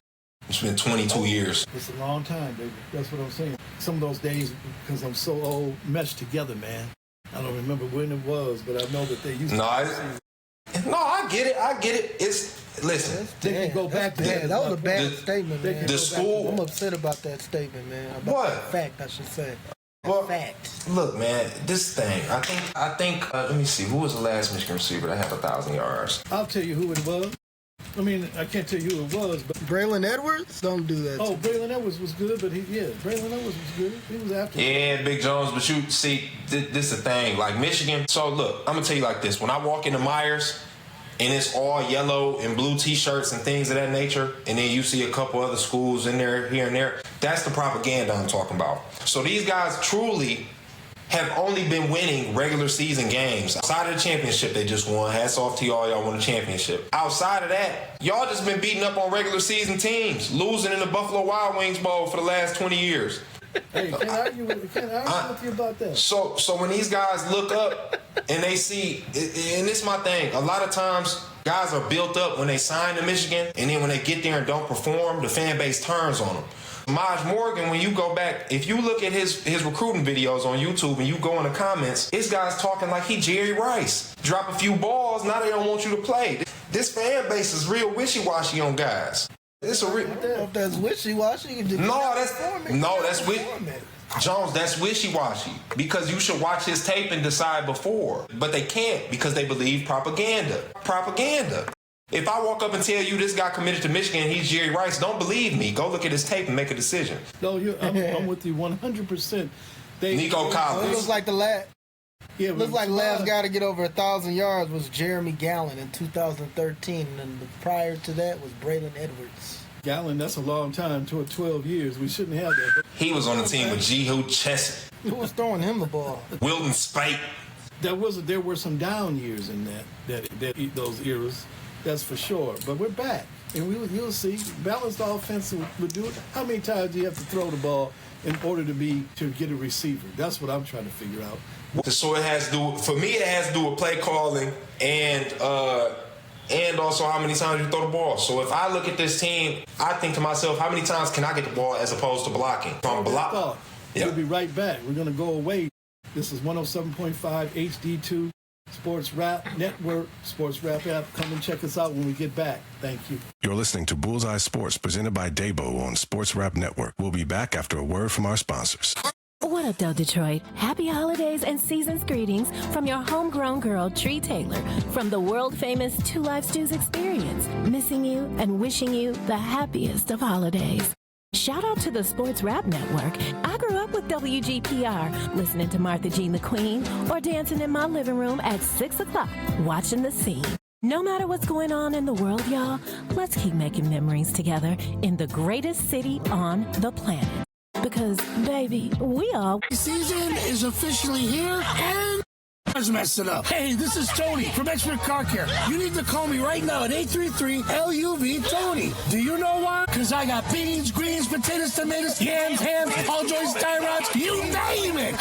Speaker 3: It's been 22 years.
Speaker 2: It's a long time, baby. That's what I'm saying. Some of those days, because I'm so old, meshed together, man. I don't remember when it was, but I know that they used to.
Speaker 3: I get it. Listen.
Speaker 2: They can go back to that.
Speaker 4: That was a bad statement, man.
Speaker 3: The school.
Speaker 4: I'm upset about that statement, man.
Speaker 3: What?
Speaker 4: Fact, I should say.
Speaker 3: Well,
Speaker 4: fact.
Speaker 3: Look, man, this thing. I think. Let me see. Who was the last Michigan receiver that had 1,000 yards?
Speaker 2: I'll tell you who it was. I mean, I can't tell you who it was, but
Speaker 4: Braylon Edwards? Don't do that.
Speaker 2: Oh, Braylon Edwards was good, but Braylon Edwards was good. He was after.
Speaker 3: Yeah, Big Jones, but you see, this is the thing. Like Michigan. So look, I'm gonna tell you like this. When I walk into Myers, and it's all yellow and blue T-shirts and things of that nature, and then you see a couple other schools in there, here and there, that's the propaganda I'm talking about. So these guys truly have only been winning regular season games. Outside of the championship they just won. Hats off to y'all won a championship. Outside of that, y'all just been beating up on regular season teams, losing in the Buffalo Wild Wings Bowl for the last 20 years.
Speaker 2: Hey, can't argue with you about that.
Speaker 3: So when these guys look up and they see, and this is my thing, a lot of times guys are built up when they sign to Michigan, and then when they get there and don't perform, the fan base turns on them. Maj Morgan, when you go back, if you look at his recruiting videos on YouTube and you go in the comments, this guy's talking like he Jerry Rice. Drop a few balls, now they don't want you to play. This fan base is real wishy-washy on guys. It's a real.
Speaker 4: If that's wishy-washy,
Speaker 3: Jones, that's wishy-washy, because you should watch his tape and decide before. But they can't because they believe propaganda. If I walk up and tell you this guy committed to Michigan and he's Jerry Rice, don't believe me. Go look at his tape and make a decision.
Speaker 2: No, I'm with you 100%.
Speaker 3: Nico Collins.
Speaker 4: It looks like the last. Yeah, looks like the last guy to get over 1,000 yards was Jeremy Gallen in 2013, and prior to that was Braylon Edwards.
Speaker 2: Gallen, that's a long time, 12 years. We shouldn't have that.
Speaker 3: He was on the team with Jehu Chesson.
Speaker 4: Who was throwing him the ball?
Speaker 3: Wilton Speight.
Speaker 2: There were some down years in those eras. That's for sure. But we're back. And you'll see. Balanced offense will do it. How many times do you have to throw the ball in order to get a receiver? That's what I'm trying to figure out.
Speaker 3: So it has to do, for me, it has to do with play calling and also how many times you throw the ball. So if I look at this team, I think to myself, how many times can I get the ball as opposed to blocking?
Speaker 2: We'll be right back. We're going to go away. This is 107.5 HD2. Sports Rap Network, Sports Rap app. Come and check us out when we get back. Thank you.
Speaker 5: You're listening to Bullseye Sports, presented by Dabo on Sports Rap Network. We'll be back after a word from our sponsors.
Speaker 10: What up, though, Detroit? Happy holidays and season's greetings from your homegrown girl, Tree Taylor, from the world-famous Two Live Stews experience. Missing you and wishing you the happiest of holidays. Shout out to the Sports Rap Network. I grew up with WGPR, listening to Martha Jean the Queen or dancing in my living room at 6 o'clock, watching The Scene. No matter what's going on in the world, y'all, let's keep making memories together in the greatest city on the planet. Because, baby, we all...
Speaker 11: The season is officially here, and messed it up. Hey, this is Tony from Expert Car Care. You need to call me right now at 833-LUV-TONY. Do you know why? Because I got beans, greens, potatoes, tomatoes, yams, hams, all joints, tie rods, you name it.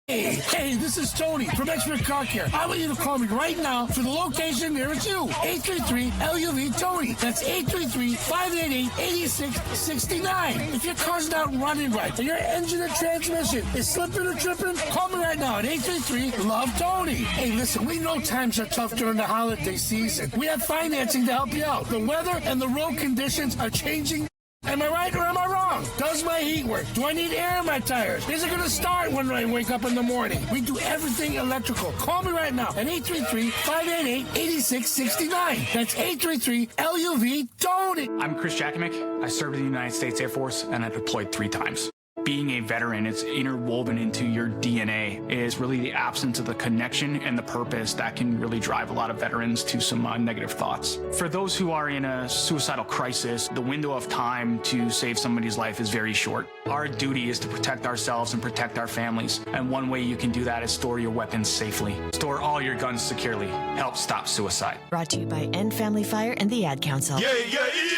Speaker 11: Hey, this is Tony from Expert Car Care. I want you to call me right now for the location nearest you. 833-LUV-TONY. That's 833-588-8669. If your car's not running right, or your engine and transmission is slipping or tripping, call me right now at 833-LOVE-TONY. Hey, listen, we know times are tough during the holiday season. We have financing to help you out. The weather and the road conditions are changing. Am I right or am I wrong? Does my heat work? Do I need air in my tires? Is it going to start when I wake up in the morning? We do everything electrical. Call me right now at 833-588-8669. That's 833-LUV-TONY.
Speaker 12: I'm Chris Jakimick. I served in the United States Air Force and I deployed 3 times. Being a veteran, it's interwoven into your DNA. It is really the absence of the connection and the purpose that can really drive a lot of veterans to some negative thoughts. For those who are in a suicidal crisis, the window of time to save somebody's life is very short. Our duty is to protect ourselves and protect our families. And one way you can do that is store your weapons safely. Store all your guns securely. Help stop suicide.
Speaker 7: Brought to you by End Family Fire and the Ad Council.
Speaker 9: Yeah.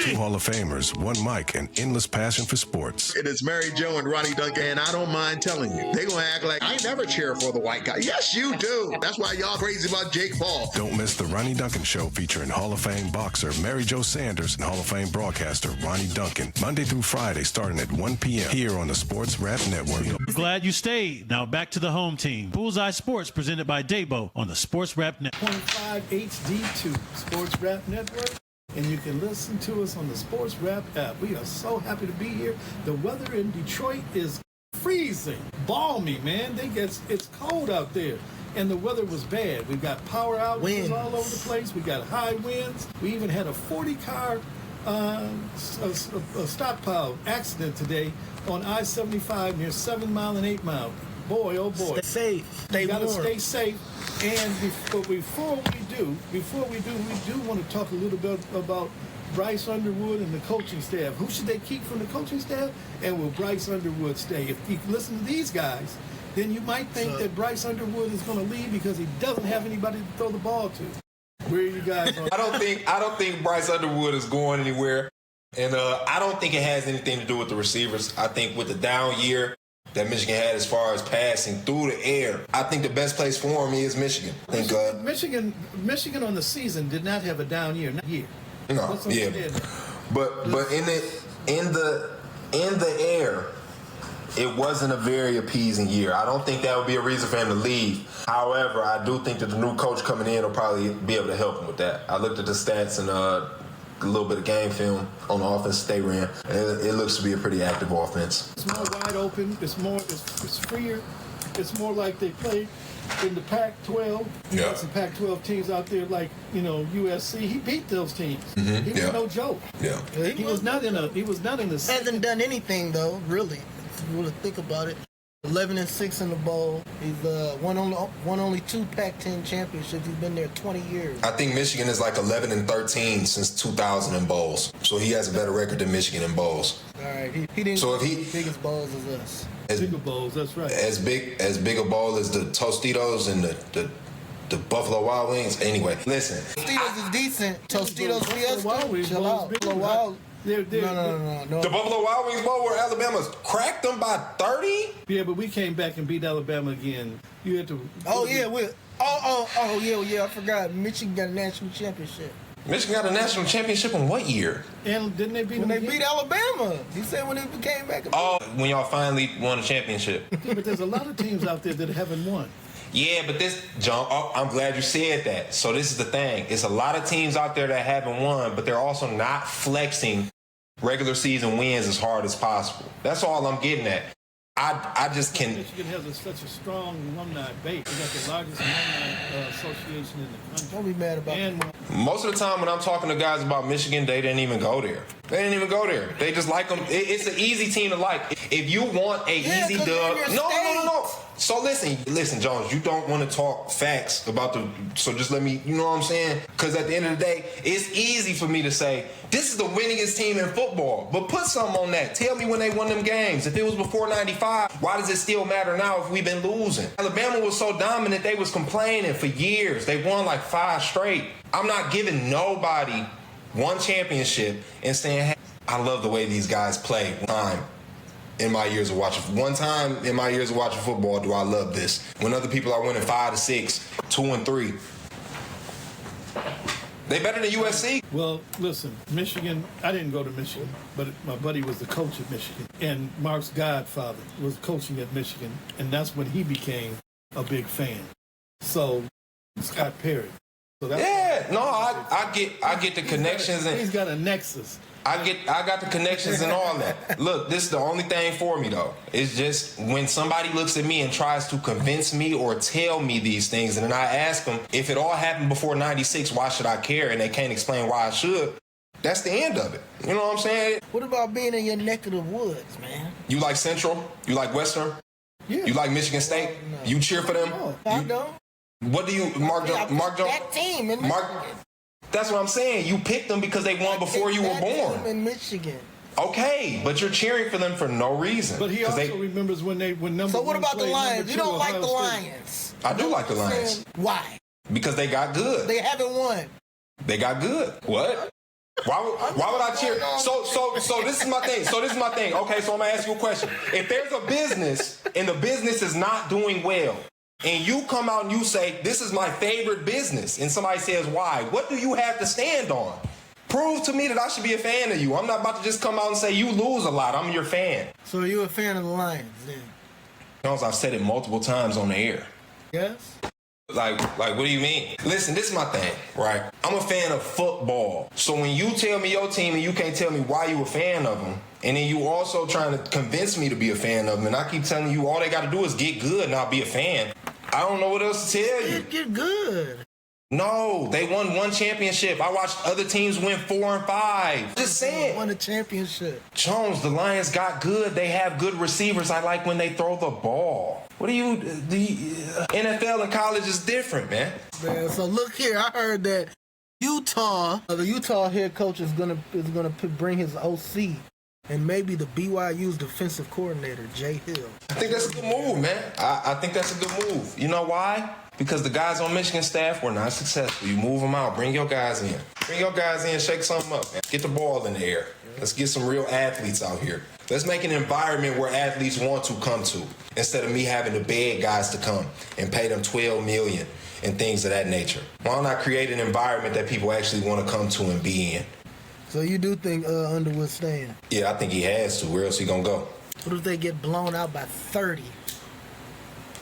Speaker 5: 2 Hall of Famers, 1 mic, and endless passion for sports.
Speaker 13: It is Mary Jo and Ronnie Duncan, and I don't mind telling you, they're going to act like I never cheer for the white guy. Yes, you do. That's why y'all crazy about Jake Paul.
Speaker 5: Don't miss the Ronnie Duncan Show featuring Hall of Fame boxer Mary Jo Sanders and Hall of Fame broadcaster Ronnie Duncan. Monday through Friday starting at 1 p.m. here on the Sports Rap Network.
Speaker 8: Glad you stayed. Now back to the home team. Bullseye Sports presented by Dabo on the Sports Rap Network.
Speaker 2: 0.5 HD2 Sports Rap Network. And you can listen to us on the Sports Rap app. We are so happy to be here. The weather in Detroit is freezing, balmy, man. It's cold out there, and the weather was bad. We've got power outages all over the place. We got high winds. We even had a 40-car stockpile accident today on I-75 near 7 Mile and 8 Mile. Boy, oh boy.
Speaker 4: Stay safe.
Speaker 2: You gotta stay safe. And before we do want to talk a little bit about Bryce Underwood and the coaching staff. Who should they keep from the coaching staff? And will Bryce Underwood stay? If you listen to these guys, then you might think that Bryce Underwood is going to leave because he doesn't have anybody to throw the ball to. Where are you guys on?
Speaker 3: I don't think Bryce Underwood is going anywhere. And I don't think it has anything to do with the receivers. I think with the down year that Michigan had as far as passing through the air, I think the best place for him is Michigan. I think
Speaker 2: Michigan on the season did not have a down year.
Speaker 3: No, yeah, but in the air, it wasn't a very appeasing year. I don't think that would be a reason for him to leave. However, I do think that the new coach coming in will probably be able to help him with that. I looked at the stats and a little bit of game film on the offense they ran. It looks to be a pretty active offense.
Speaker 2: It's more wide open. It's freer. It's more like they play in the Pac-12. You got some Pac-12 teams out there like, USC. He beat those teams. Mm-hmm. He was no joke. Yeah. He was not in a
Speaker 4: hasn't done anything though, really. If you really think about it. 11-6 in the bowl. He's won only 2 Pac-10 championships. He's been there 20 years.
Speaker 3: I think Michigan is like 11-13 since 2000 in bowls. So he has a better record than Michigan in bowls.
Speaker 4: All right, he didn't. So if he biggest bowls as us.
Speaker 2: Bigger bowls, that's right.
Speaker 3: As big a bowl as the Tostitos and the Buffalo Wild Wings. Anyway, listen.
Speaker 4: Tostitos is decent. Tostitos Fiesta. Chill out. Buffalo Wild. No.
Speaker 3: The Buffalo Wild Wings Bowl where Alabama cracked them by 30?
Speaker 2: Yeah, but we came back and beat Alabama again. You had to.
Speaker 4: I forgot. Michigan got a national championship.
Speaker 3: Michigan got a national championship in what year?
Speaker 2: And didn't they beat
Speaker 4: when they beat Alabama? He said when they came back.
Speaker 3: When y'all finally won a championship.
Speaker 2: Yeah, but there's a lot of teams out there that haven't won.
Speaker 3: Yeah, but John, I'm glad you said that. So this is the thing. It's a lot of teams out there that haven't won, but they're also not flexing regular season wins as hard as possible. That's all I'm getting at. I just can.
Speaker 2: Michigan has such a strong alumni base. We got the largest alumni association in the country.
Speaker 4: Don't be mad about that.
Speaker 3: Most of the time when I'm talking to guys about Michigan, they didn't even go there. They just like them. It's an easy team to like. If you want a easy dub, no. So listen, Jones, you don't want to talk facts about so just let me, you know what I'm saying? Because at the end of the day, it's easy for me to say, this is the winningest team in football. But put something on that. Tell me when they won them games. If it was before 95, why does it still matter now if we've been losing? Alabama was so dominant, they was complaining for years. They won like 5 straight. I'm not giving nobody one championship and saying, hey, I love the way these guys play. One time in my years of watching football do I love this. When other people are winning 5-6, 2-3. They better than USC.
Speaker 2: Well, listen, Michigan, I didn't go to Michigan, but my buddy was the coach at Michigan. And Mark's godfather was coaching at Michigan. And that's when he became a big fan. So, Scott Perry. So that's I get the connections. He's got a nexus.
Speaker 3: I got the connections and all that. Look, this is the only thing for me, though. It's just when somebody looks at me and tries to convince me or tell me these things, and then I ask them, if it all happened before 96, why should I care? And they can't explain why I should. That's the end of it. You know what I'm saying?
Speaker 4: What about being in your neck of the woods, man?
Speaker 3: You like Central? You like Western?
Speaker 2: Yeah.
Speaker 3: You like Michigan State? No. You cheer for them?
Speaker 4: No, I don't.
Speaker 3: What do you, Mark Jones?
Speaker 4: That team in Michigan.
Speaker 3: That's what I'm saying. You picked them because they won before you were born.
Speaker 4: In Michigan.
Speaker 3: Okay, but you're cheering for them for no reason.
Speaker 2: But he also remembers when number.
Speaker 4: So what about the Lions? You don't like the Lions?
Speaker 3: I do like the Lions.
Speaker 4: Why?
Speaker 3: Because they got good.
Speaker 4: They haven't won.
Speaker 3: They got good. What? Why would I cheer? So this is my thing. Okay, so I'm gonna ask you a question. If there's a business and the business is not doing well, and you come out and you say, this is my favorite business, and somebody says, why? What do you have to stand on? Prove to me that I should be a fan of you. I'm not about to just come out and say, you lose a lot. I'm your fan.
Speaker 4: So you're a fan of the Lions, then?
Speaker 3: Jones, I've said it multiple times on the air.
Speaker 4: Yes?
Speaker 3: Like, what do you mean? Listen, this is my thing, right? I'm a fan of football. So when you tell me your team and you can't tell me why you a fan of them, and then you also trying to convince me to be a fan of them, and I keep telling you all they got to do is get good and I'll be a fan. I don't know what else to tell you.
Speaker 4: Get good.
Speaker 3: No, they won 1 championship. I watched other teams win 4 and 5. Just saying.
Speaker 4: Won a championship.
Speaker 3: Jones, the Lions got good. They have good receivers. I like when they throw the ball. What do you... The NFL and college is different, man.
Speaker 4: Man, so look here. I heard that the Utah head coach is gonna bring his OC and maybe the BYU's defensive coordinator, Jay Hill.
Speaker 3: I think that's a good move, man. I think that's a good move. You know why? Because the guys on Michigan staff were not successful. You move them out. Bring your guys in. Shake something up, man. Get the ball in the air. Let's get some real athletes out here. Let's make an environment where athletes want to come to instead of me having to beg guys to come and pay them $12 million and things of that nature. Why don't I create an environment that people actually want to come to and be in?
Speaker 4: So you do think Underwood's staying?
Speaker 3: Yeah, I think he has to. Where else he gonna go?
Speaker 4: What if they get blown out by 30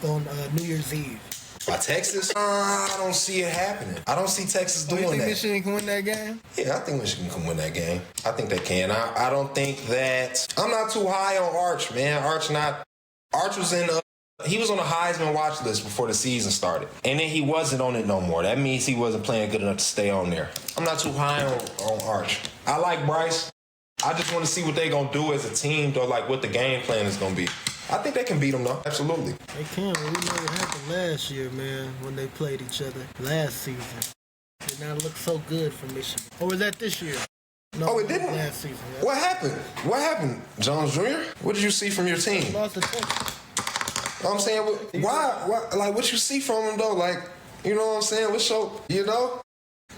Speaker 4: on New Year's Eve?
Speaker 3: By Texas? I don't see it happening. I don't see Texas doing that.
Speaker 4: You think Michigan can win that game?
Speaker 3: Yeah, I think Michigan can win that game. I think they can. I don't think that... I'm not too high on Arch, man. Arch was in... He was on the Heisman watch list before the season started. And then he wasn't on it no more. That means he wasn't playing good enough to stay on there. I'm not too high on Arch. I like Bryce. I just want to see what they're going to do as a team, though, like what the game plan is going to be. I think they can beat them, though. Absolutely.
Speaker 4: They can. We know what happened last year, man, when they played each other last season. It did not look so good for Michigan. Or was that this year? No,
Speaker 3: it didn't?
Speaker 4: Last season. Yeah.
Speaker 3: What happened? What happened, Jones Jr.? What did you see from your team?
Speaker 4: They lost to Texas.
Speaker 3: I'm saying, why? Like, what you see from them, though? Like, you know what I'm saying? What show, you know?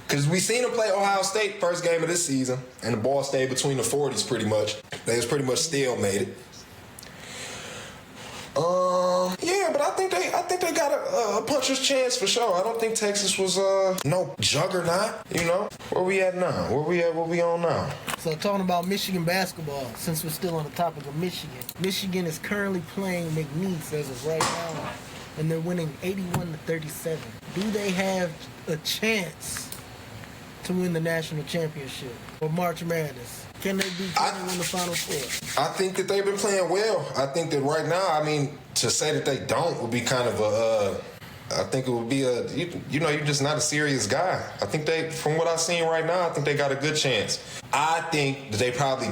Speaker 3: Because we seen them play Ohio State first game of this season, and the ball stayed between the 40s pretty much. They was pretty much stalemated. Yeah, but I think they got a puncher's chance for sure. I don't think Texas was no juggernaut, you know. Where we at now? Where we on now?
Speaker 4: So talking about Michigan basketball, since we're still on the topic of Michigan. Michigan is currently playing McNeese as of right now, and they're winning 81-37. Do they have a chance to win the national championship or March Madness? Can they win the Final Four?
Speaker 3: I think that they've been playing well. I think that right now, I mean, to say that they don't would be kind of I think it would be you're just not a serious guy. I think from what I've seen right now, I think they got a good chance. I think that they probably,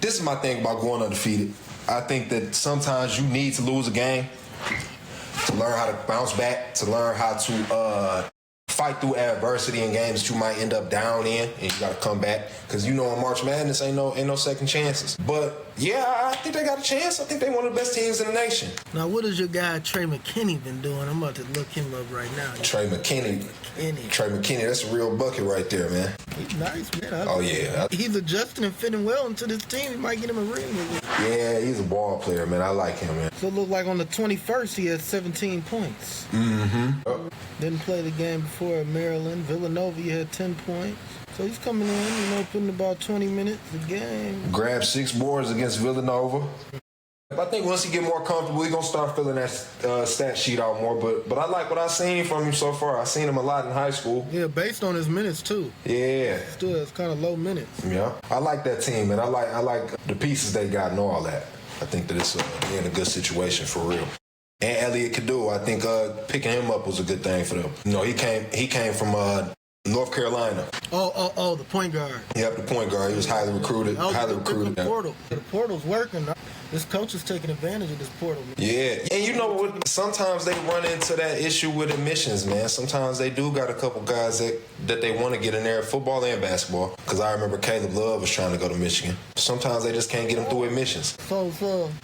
Speaker 3: this is my thing about going undefeated. I think that sometimes you need to lose a game to learn how to bounce back, to learn how to fight through adversity in games that you might end up down in, and you got to come back. Because in March Madness ain't no second chances. But yeah, I think they got a chance. I think they one of the best teams in the nation.
Speaker 4: Now, what has your guy Trey McKinney been doing? I'm about to look him up right now.
Speaker 3: Trey McKinney, that's a real bucket right there, man.
Speaker 4: He's nice, man.
Speaker 3: Oh, yeah.
Speaker 4: He's adjusting and fitting well into this team. He might get him a ring with it.
Speaker 3: Yeah, he's a ball player, man. I like him, man.
Speaker 4: So it looked like on the 21st, he had 17 points.
Speaker 3: Mm-hmm.
Speaker 4: Didn't play the game before at Maryland. Villanova, he had 10 points. So he's coming in, putting about 20 minutes a game.
Speaker 3: Grabbed 6 boards against Villanova. I think once he get more comfortable, he's going to start filling that stat sheet out more. But I like what I've seen from him so far. I've seen him a lot in high school.
Speaker 4: Yeah, based on his minutes, too.
Speaker 3: Yeah.
Speaker 4: Still, it's kind of low minutes.
Speaker 3: Yeah. I like that team, and I like the pieces they got and all that. I think that it's in a good situation for real. And Elliot Kadu, I think picking him up was a good thing for them. He came from North Carolina.
Speaker 4: Oh, the point guard.
Speaker 3: Yep, the point guard. He was highly recruited.
Speaker 4: The portal. The portal's working. This coach is taking advantage of this portal.
Speaker 3: Yeah. And you know what? Sometimes they run into that issue with admissions, man. Sometimes they do got a couple guys that they want to get in there, football and basketball. Because I remember Caleb Love was trying to go to Michigan. Sometimes they just can't get him through admissions.
Speaker 4: So,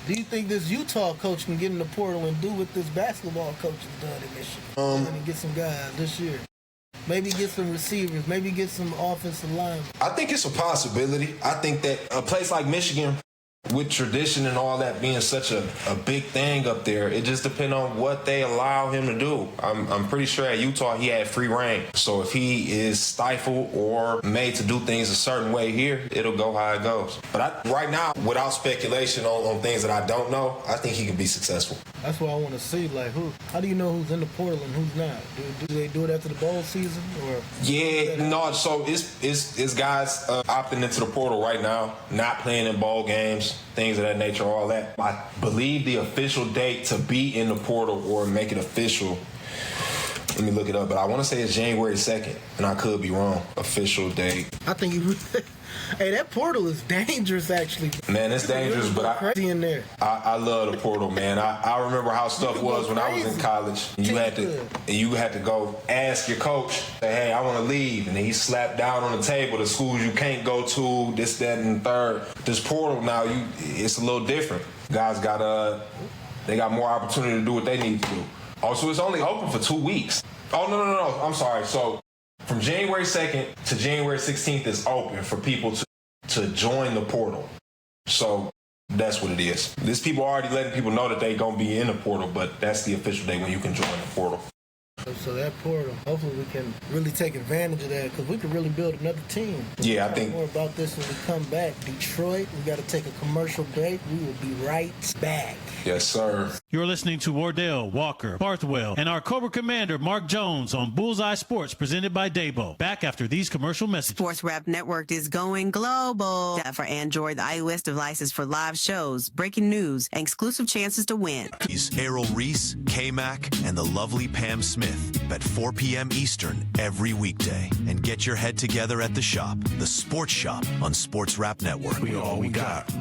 Speaker 4: do you think this Utah coach can get in the portal and do what this basketball coach has done in Michigan? And get some guys this year? Maybe get some receivers. Maybe get some offensive linemen.
Speaker 3: I think it's a possibility. I think that a place like Michigan, with tradition and all that being such a big thing up there, it just depends on what they allow him to do. I'm pretty sure at Utah he had free reign. So if he is stifled or made to do things a certain way here, it'll go how it goes. But right now, without speculation on things that I don't know, I think he can be successful.
Speaker 4: That's what I want to see. Like, how do you know who's in the portal and who's not? Do they do it after the bowl season? Or
Speaker 3: so it's guys opting into the portal right now, not playing in bowl games, things of that nature, all that. I believe the official date to be in the portal or make it official, let me look it up, but I want to say it's January 2nd, and I could be wrong. Official date.
Speaker 4: I think hey, that portal is dangerous, actually.
Speaker 3: Man, it's dangerous, but I love the portal, man. I remember how stuff was when I was in college. You had to go ask your coach, say, hey, I want to leave. And then he slapped down on the table the schools you can't go to, this, that, and third. This portal now, it's a little different. Guys they got more opportunity to do what they need to do. Also, it's only open for 2 weeks. Oh, no. I'm sorry. So from January 2nd to January 16th is open for people to join the portal. So that's what it is. These people are already letting people know that they're going to be in the portal, but that's the official day when you can join the portal.
Speaker 4: So that portal, hopefully we can really take advantage of that because we could really build another team.
Speaker 3: Yeah,
Speaker 4: I think more about this when we come back. Detroit, we got to take a commercial break. We will be right back.
Speaker 3: Yes, sir.
Speaker 8: You're listening to Wardell, Walker, Barthwell, and our Cobra Commander, Mark Jones, on Bullseye Sports, presented by Dabo. Back after these commercial messages.
Speaker 7: Sports Rap Network is going global. For Android, the iOS devices for live shows, breaking news, and exclusive chances to win.
Speaker 14: Errol Reese, K-Mac, and the lovely Pam Smith at 4 p.m. Eastern every weekday. And get your head together at the shop, the Sports Shop on Sports Rap Network.
Speaker 5: We all we got.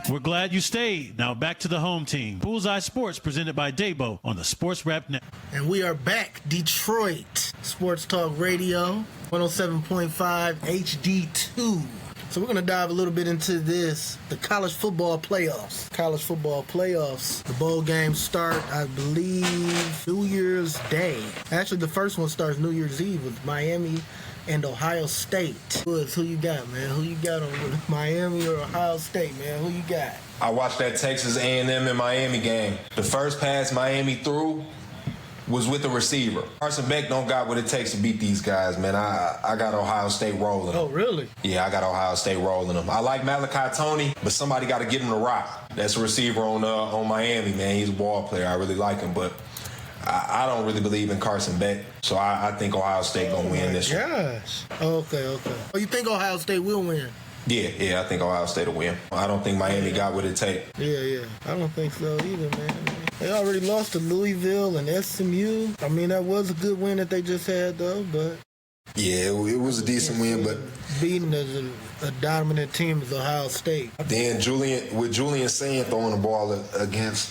Speaker 8: We're glad you stayed. Now back to the home team. Bullseye Sports, presented by Dabo on the Sports Rap Network.
Speaker 4: And we are back. Detroit Sports Talk Radio, 107.5 HD2. So we're going to dive a little bit into this, the college football playoffs. College football playoffs. The bowl games start, I believe, New Year's Day. Actually, the first one starts New Year's Eve with Miami and Ohio State. Woods, who you got, man? Who you got on Miami or Ohio State, man? Who you got?
Speaker 3: I watched that Texas A&M and Miami game. The first pass Miami threw was with the receiver. Carson Beck don't got what it takes to beat these guys, man. I got Ohio State rolling them.
Speaker 4: Oh, really?
Speaker 3: Yeah, I got Ohio State rolling them. I like Malachi Toney, but somebody got to get him the rock. That's a receiver on Miami, man. He's a ball player. I really like him, but I don't really believe in Carson Beck, so I think Ohio State going to win this one.
Speaker 4: Gosh. Okay. Oh, you think Ohio State will win?
Speaker 3: Yeah, I think Ohio State will win. I don't think Miami got what it takes.
Speaker 4: Yeah. I don't think so either, man. They already lost to Louisville and SMU. I mean, that was a good win that they just had, though, but...
Speaker 3: Yeah, it was a decent win, but...
Speaker 4: Beating a dominant team is Ohio State.
Speaker 3: Then Julian Sand throwing the ball against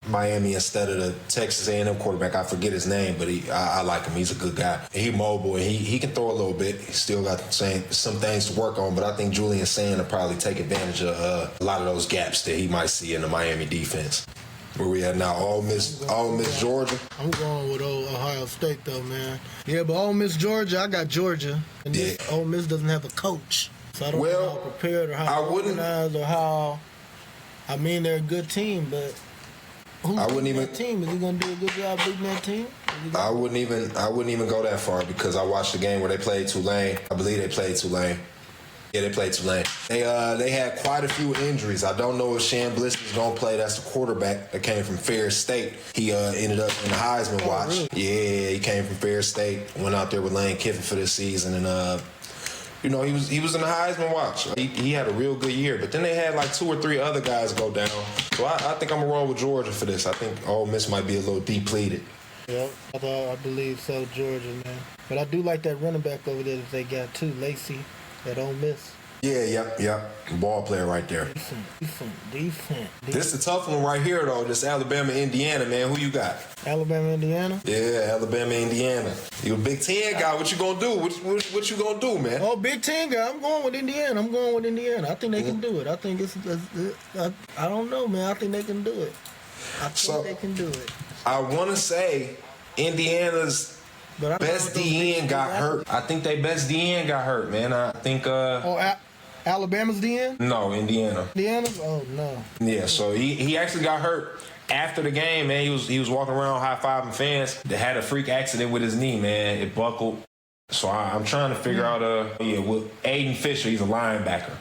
Speaker 3: Miami instead of the Texas A&M quarterback. I forget his name, but I like him. He's a good guy. And he mobile, and he can throw a little bit. He's still got some things to work on, but I think Julian Sand will probably take advantage of a lot of those gaps that he might see in the Miami defense. Where we at now? Ole Miss, Georgia?
Speaker 4: I'm going with Ohio State, though, man. Yeah, but Ole Miss, Georgia, I got Georgia. And Ole Miss doesn't have a coach. So I don't know how prepared or how organized or how... I mean, they're a good team, but... Who's that team? Is he going to do a good job beating that team?
Speaker 3: I wouldn't even go that far because I watched the game where they played Tulane. I believe they played Tulane. Yeah, they played Tulane. They had quite a few injuries. I don't know if Shan Bliss is going to play. That's the quarterback that came from Ferris State. He ended up in the Heisman watch. Really? Yeah, he came from Ferris State. Went out there with Lane Kiffin for this season, and he was in the Heisman watch. He had a real good year, but then they had like 2 or 3 other guys go down. So I think I'm going to roll with Georgia for this. I think Ole Miss might be a little depleted.
Speaker 4: Yep, I believe so, Georgia, man. But I do like that running back over there that they got too, Lacey, at Ole Miss.
Speaker 3: Yeah, yep. Ball player right there.
Speaker 4: Decent.
Speaker 3: This is a tough one right here, though. This Alabama, Indiana, man. Who you got?
Speaker 4: Alabama, Indiana?
Speaker 3: Yeah, Alabama, Indiana. You a Big Ten guy. What you gonna do? What you gonna do, man?
Speaker 4: Oh, Big Ten guy. I'm going with Indiana. I think they can do it. I think I don't know, man. I think they can do it. They can do it.
Speaker 3: I want to say Indiana's best DN got hurt. I think they best DN got hurt, man. I think...
Speaker 4: Alabama's DN?
Speaker 3: No, Indiana.
Speaker 4: Indiana's? Oh, no.
Speaker 3: Yeah, so he actually got hurt after the game, man. He was walking around high-fiving fans. They had a freak accident with his knee, man. It buckled. So I'm trying to figure out, with Aiden Fisher, he's a linebacker.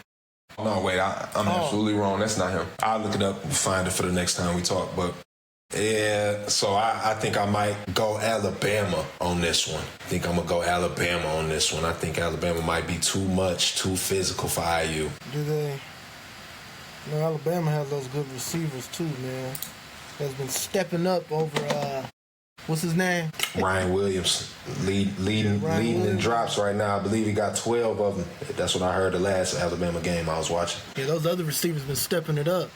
Speaker 3: No, wait, I'm absolutely wrong. That's not him. I'll look it up and find it for the next time we talk, but... Yeah, so I think I might go Alabama on this one. I think I'm going to go Alabama on this one. I think Alabama might be too physical for IU.
Speaker 4: Do they? No, Alabama has those good receivers too, man. That's been stepping up over, what's his name?
Speaker 3: Ryan Williams, leading in drops right now. I believe he got 12 of them. That's what I heard the last Alabama game I was watching.
Speaker 4: Yeah, those other receivers been stepping it up.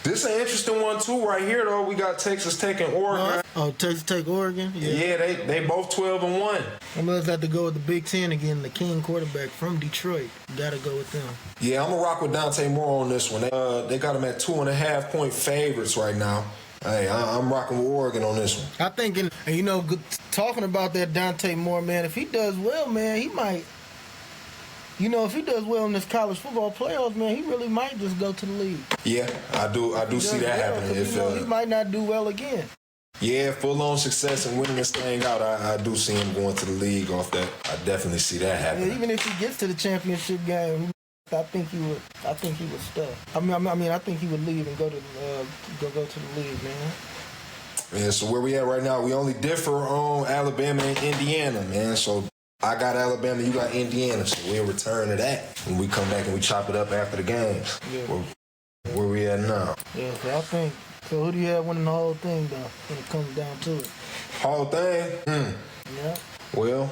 Speaker 3: This is an interesting one, too, right here, though. We got Texas Tech and Oregon.
Speaker 4: Oh, Texas Tech, Oregon?
Speaker 3: Yeah, they both 12-1.
Speaker 4: I'm going to have to go with the Big Ten again. The King quarterback from Detroit. Got to go with them.
Speaker 3: Yeah, I'm going to rock with Dante Moore on this one. They got him at 2.5-point favorites right now. Hey, I'm rocking with Oregon on this one.
Speaker 4: I think, talking about that Dante Moore, man, if he does well, man, he might... if he does well in this college football playoffs, man, he really might just go to the league.
Speaker 3: Yeah, I do see that happening.
Speaker 4: He might not do well again.
Speaker 3: Yeah, full-on success and winning this thing out, I do see him going to the league off that. I definitely see that happening.
Speaker 4: Yeah, even if he gets to the championship game, I think he would stay. I mean, I think he would leave and go to the league, man.
Speaker 3: Yeah, so where we at right now, we only differ on Alabama and Indiana, man. So I got Alabama, you got Indiana, so we'll return to that when we come back and we chop it up after the games.
Speaker 4: Yeah.
Speaker 3: Where we at now?
Speaker 4: Yeah, so I think, who do you have winning the whole thing, though, when it comes down to it?
Speaker 3: Whole thing?
Speaker 4: Yeah.
Speaker 3: Well,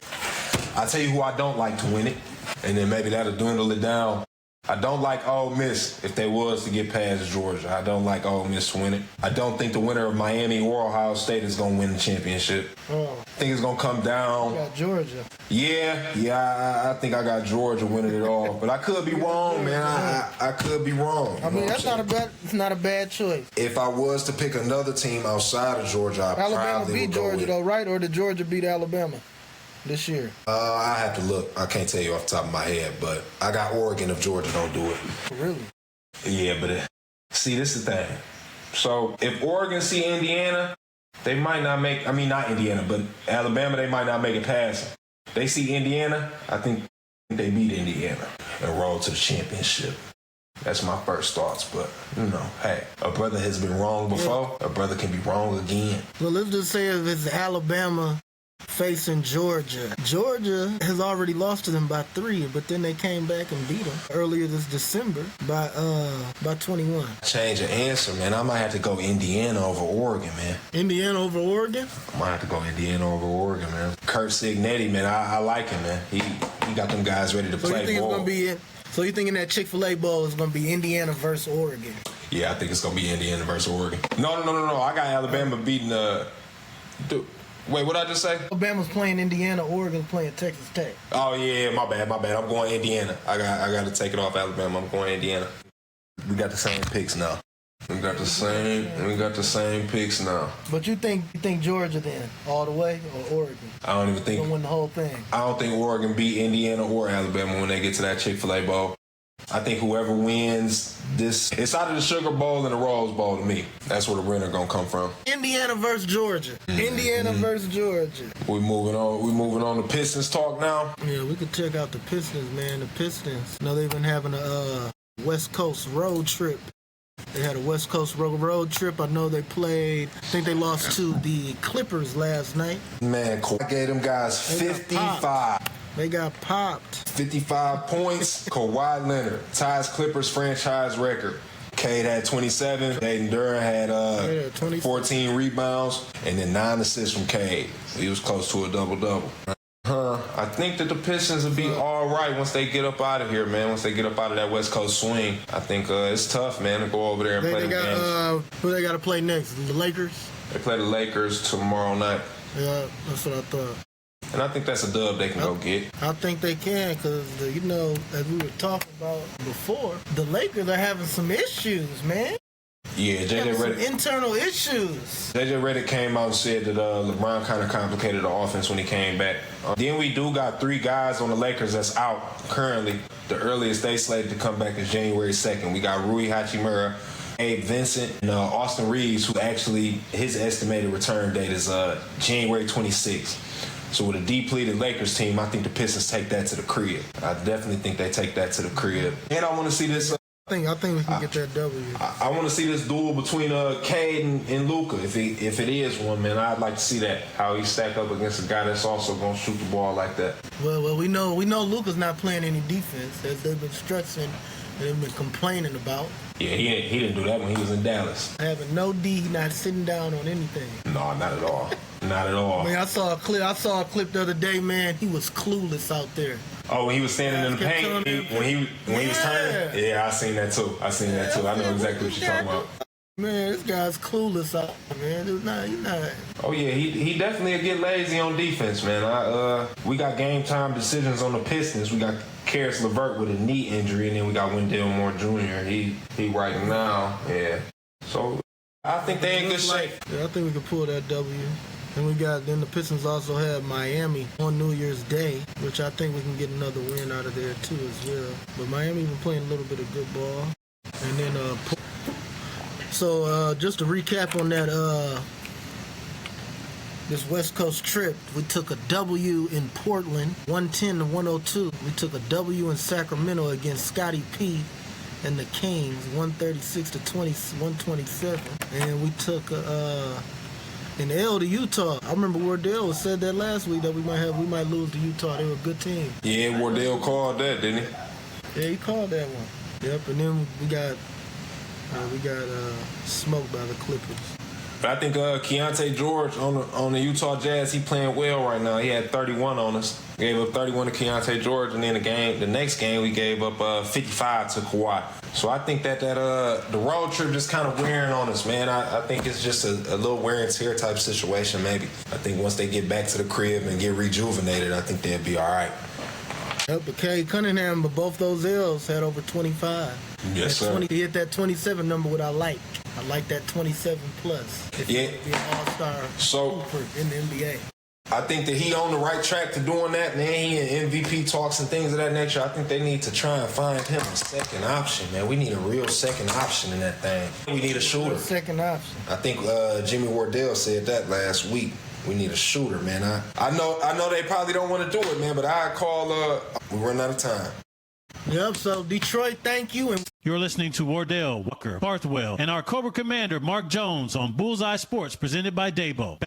Speaker 3: I'll tell you who I don't like to win it, and then maybe that'll dwindle it down. I don't like Ole Miss if they was to get past Georgia. I don't like Ole Miss to win it. I don't think the winner of Miami or Ohio State is going to win the championship. I think it's going to come down.
Speaker 4: You got Georgia.
Speaker 3: Yeah, I think I got Georgia winning it all. But I could be wrong, man. I could be wrong.
Speaker 4: I mean, it's not a bad choice.
Speaker 3: If I was to pick another team outside of Georgia,
Speaker 4: Alabama beat Georgia, though, right? Or did Georgia beat Alabama this year?
Speaker 3: I have to look. I can't tell you off the top of my head, but I got Oregon if Georgia don't do it.
Speaker 4: Really?
Speaker 3: Yeah, but see, this is the thing. So if Oregon see Indiana, they might not make, not Indiana, but Alabama, they might not make it past them. They see Indiana, I think they beat Indiana and roll to the championship. That's my first thoughts, but, hey, a brother has been wrong before. A brother can be wrong again.
Speaker 4: Well, let's just say if it's Alabama facing Georgia. Georgia has already lost to them by 3, but then they came back and beat them earlier this December by 21.
Speaker 3: Change the answer, man. I might have to go Indiana over Oregon, man.
Speaker 4: Indiana over Oregon?
Speaker 3: I might have to go Indiana over Oregon, man. Kurt Signetti, man, I like him, man. He got them guys ready to play ball.
Speaker 4: So you think in that Chick-fil-A Bowl is going to be Indiana versus Oregon?
Speaker 3: Yeah, I think it's going to be Indiana versus Oregon. No. I got Alabama beating wait, what did I just say?
Speaker 4: Alabama's playing Indiana, Oregon's playing Texas Tech.
Speaker 3: Oh, yeah, my bad. I'm going Indiana. I got to take it off Alabama. I'm going Indiana. We got the same picks now. We got the same picks now.
Speaker 4: But you think Georgia then, all the way, or Oregon?
Speaker 3: I don't even think.
Speaker 4: Gonna win the whole thing.
Speaker 3: I don't think Oregon beat Indiana or Alabama when they get to that Chick-fil-A Bowl. I think whoever wins this, it's either the Sugar Bowl and the Rose Bowl to me. That's where the winner gonna come from.
Speaker 4: Indiana versus Georgia. Indiana versus Georgia.
Speaker 3: We moving on to Pistons talk now.
Speaker 4: Yeah, we could check out the Pistons, man. The Pistons. You know, they've been having a West Coast road trip. They had a West Coast road trip. I know they played, I think they lost to the Clippers last night.
Speaker 3: Man, I gave them guys 55.
Speaker 4: They got popped.
Speaker 3: 55 points. Kawhi Leonard ties Clippers franchise record. Cade had 27. Aiden Duran had 14 rebounds and then 9 assists from Cade. He was close to a double-double. I think that the Pistons will be all right once they get up out of here, man. Once they get up out of that West Coast swing. I think it's tough, man, to go over there and play the games.
Speaker 4: Who they got to play next? The Lakers?
Speaker 3: They play the Lakers tomorrow night.
Speaker 4: Yeah, that's what I thought.
Speaker 3: And I think that's a dub they can go get.
Speaker 4: I think they can because, you know, as we were talking about before, the Lakers are having some issues, man.
Speaker 3: Yeah, JJ Redick.
Speaker 4: Internal issues.
Speaker 3: JJ Redick came out and said that LeBron kind of complicated the offense when he came back. Then we do got 3 guys on the Lakers that's out currently. The earliest they slated to come back is January 2nd. We got Rui Hachimura, Abe Vincent, and Austin Reeves, who actually, his estimated return date is January 26th. So with a depleted Lakers team, I think the Pistons take that to the crib. I definitely think they take that to the crib. And I want to see this.
Speaker 4: I think we can get that W.
Speaker 3: I want to see this duel between Cade and Luka. If it is one, man, I'd like to see that. How he stack up against a guy that's also going to shoot the ball like that.
Speaker 4: Well, we know Luka's not playing any defense, as they've been stressing and they've been complaining about.
Speaker 3: Yeah, he didn't do that when he was in Dallas.
Speaker 4: Having no D, not sitting down on anything.
Speaker 3: No, not at all. Not at all.
Speaker 4: I mean, I saw a clip the other day, man. He was clueless out there.
Speaker 3: Oh, when he was standing in the paint, when he was turning? Yeah, I seen that too. I know exactly what you're talking about.
Speaker 4: Man, this guy's clueless out there, man. He's not.
Speaker 3: Oh, yeah, he definitely get lazy on defense, man. We got game time decisions on the Pistons. We got Karis LeVert with a knee injury, and then we got Wendell Moore Jr. He right now, yeah. So I think they in good shape.
Speaker 4: Yeah, I think we can pull that W. And then the Pistons also have Miami on New Year's Day, which I think we can get another win out of there too as well. But Miami been playing a little bit of good ball. And then just to recap on that this West Coast trip, we took a W in Portland, 110-102. We took a W in Sacramento against Scottie P and the Kings, 136-127. And we took an L to Utah. I remember Wardell said that last week that we might lose to Utah. They were a good team.
Speaker 3: Yeah, Wardell called that, didn't he?
Speaker 4: Yeah, he called that one. Yep, and then we got smoked by the Clippers.
Speaker 3: But I think Keontae George on the Utah Jazz, he playing well right now. He had 31 on us. Gave up 31 to Keontae George, and then the next game we gave up 55 to Kawhi. So I think that the road trip just kind of wearing on us, man. I think it's just a little wear and tear type situation, maybe. I think once they get back to the crib and get rejuvenated, I think they'll be all right.
Speaker 4: Yep, but Cade Cunningham, but both those L's had over 25.
Speaker 3: Yes, sir.
Speaker 4: He hit that 27 number, what I like. I like that 27 plus. If
Speaker 3: yeah.
Speaker 4: Be an all-star in the NBA.
Speaker 3: I think that he on the right track to doing that, man. He in MVP talks and things of that nature. I think they need to try and find him a second option, man. We need a real second option in that thing. We need a shooter.
Speaker 4: Second option.
Speaker 3: I think Jimmy Wardell said that last week. We need a shooter, man. I know they probably don't want to do it, man, but I call we run out of time.
Speaker 4: Yep, so Detroit, thank you.
Speaker 8: You're listening to Wardell, Walker, Barthwell, and our Cobra Commander, Mark Jones, on Bullseye Sports, presented by Dabo.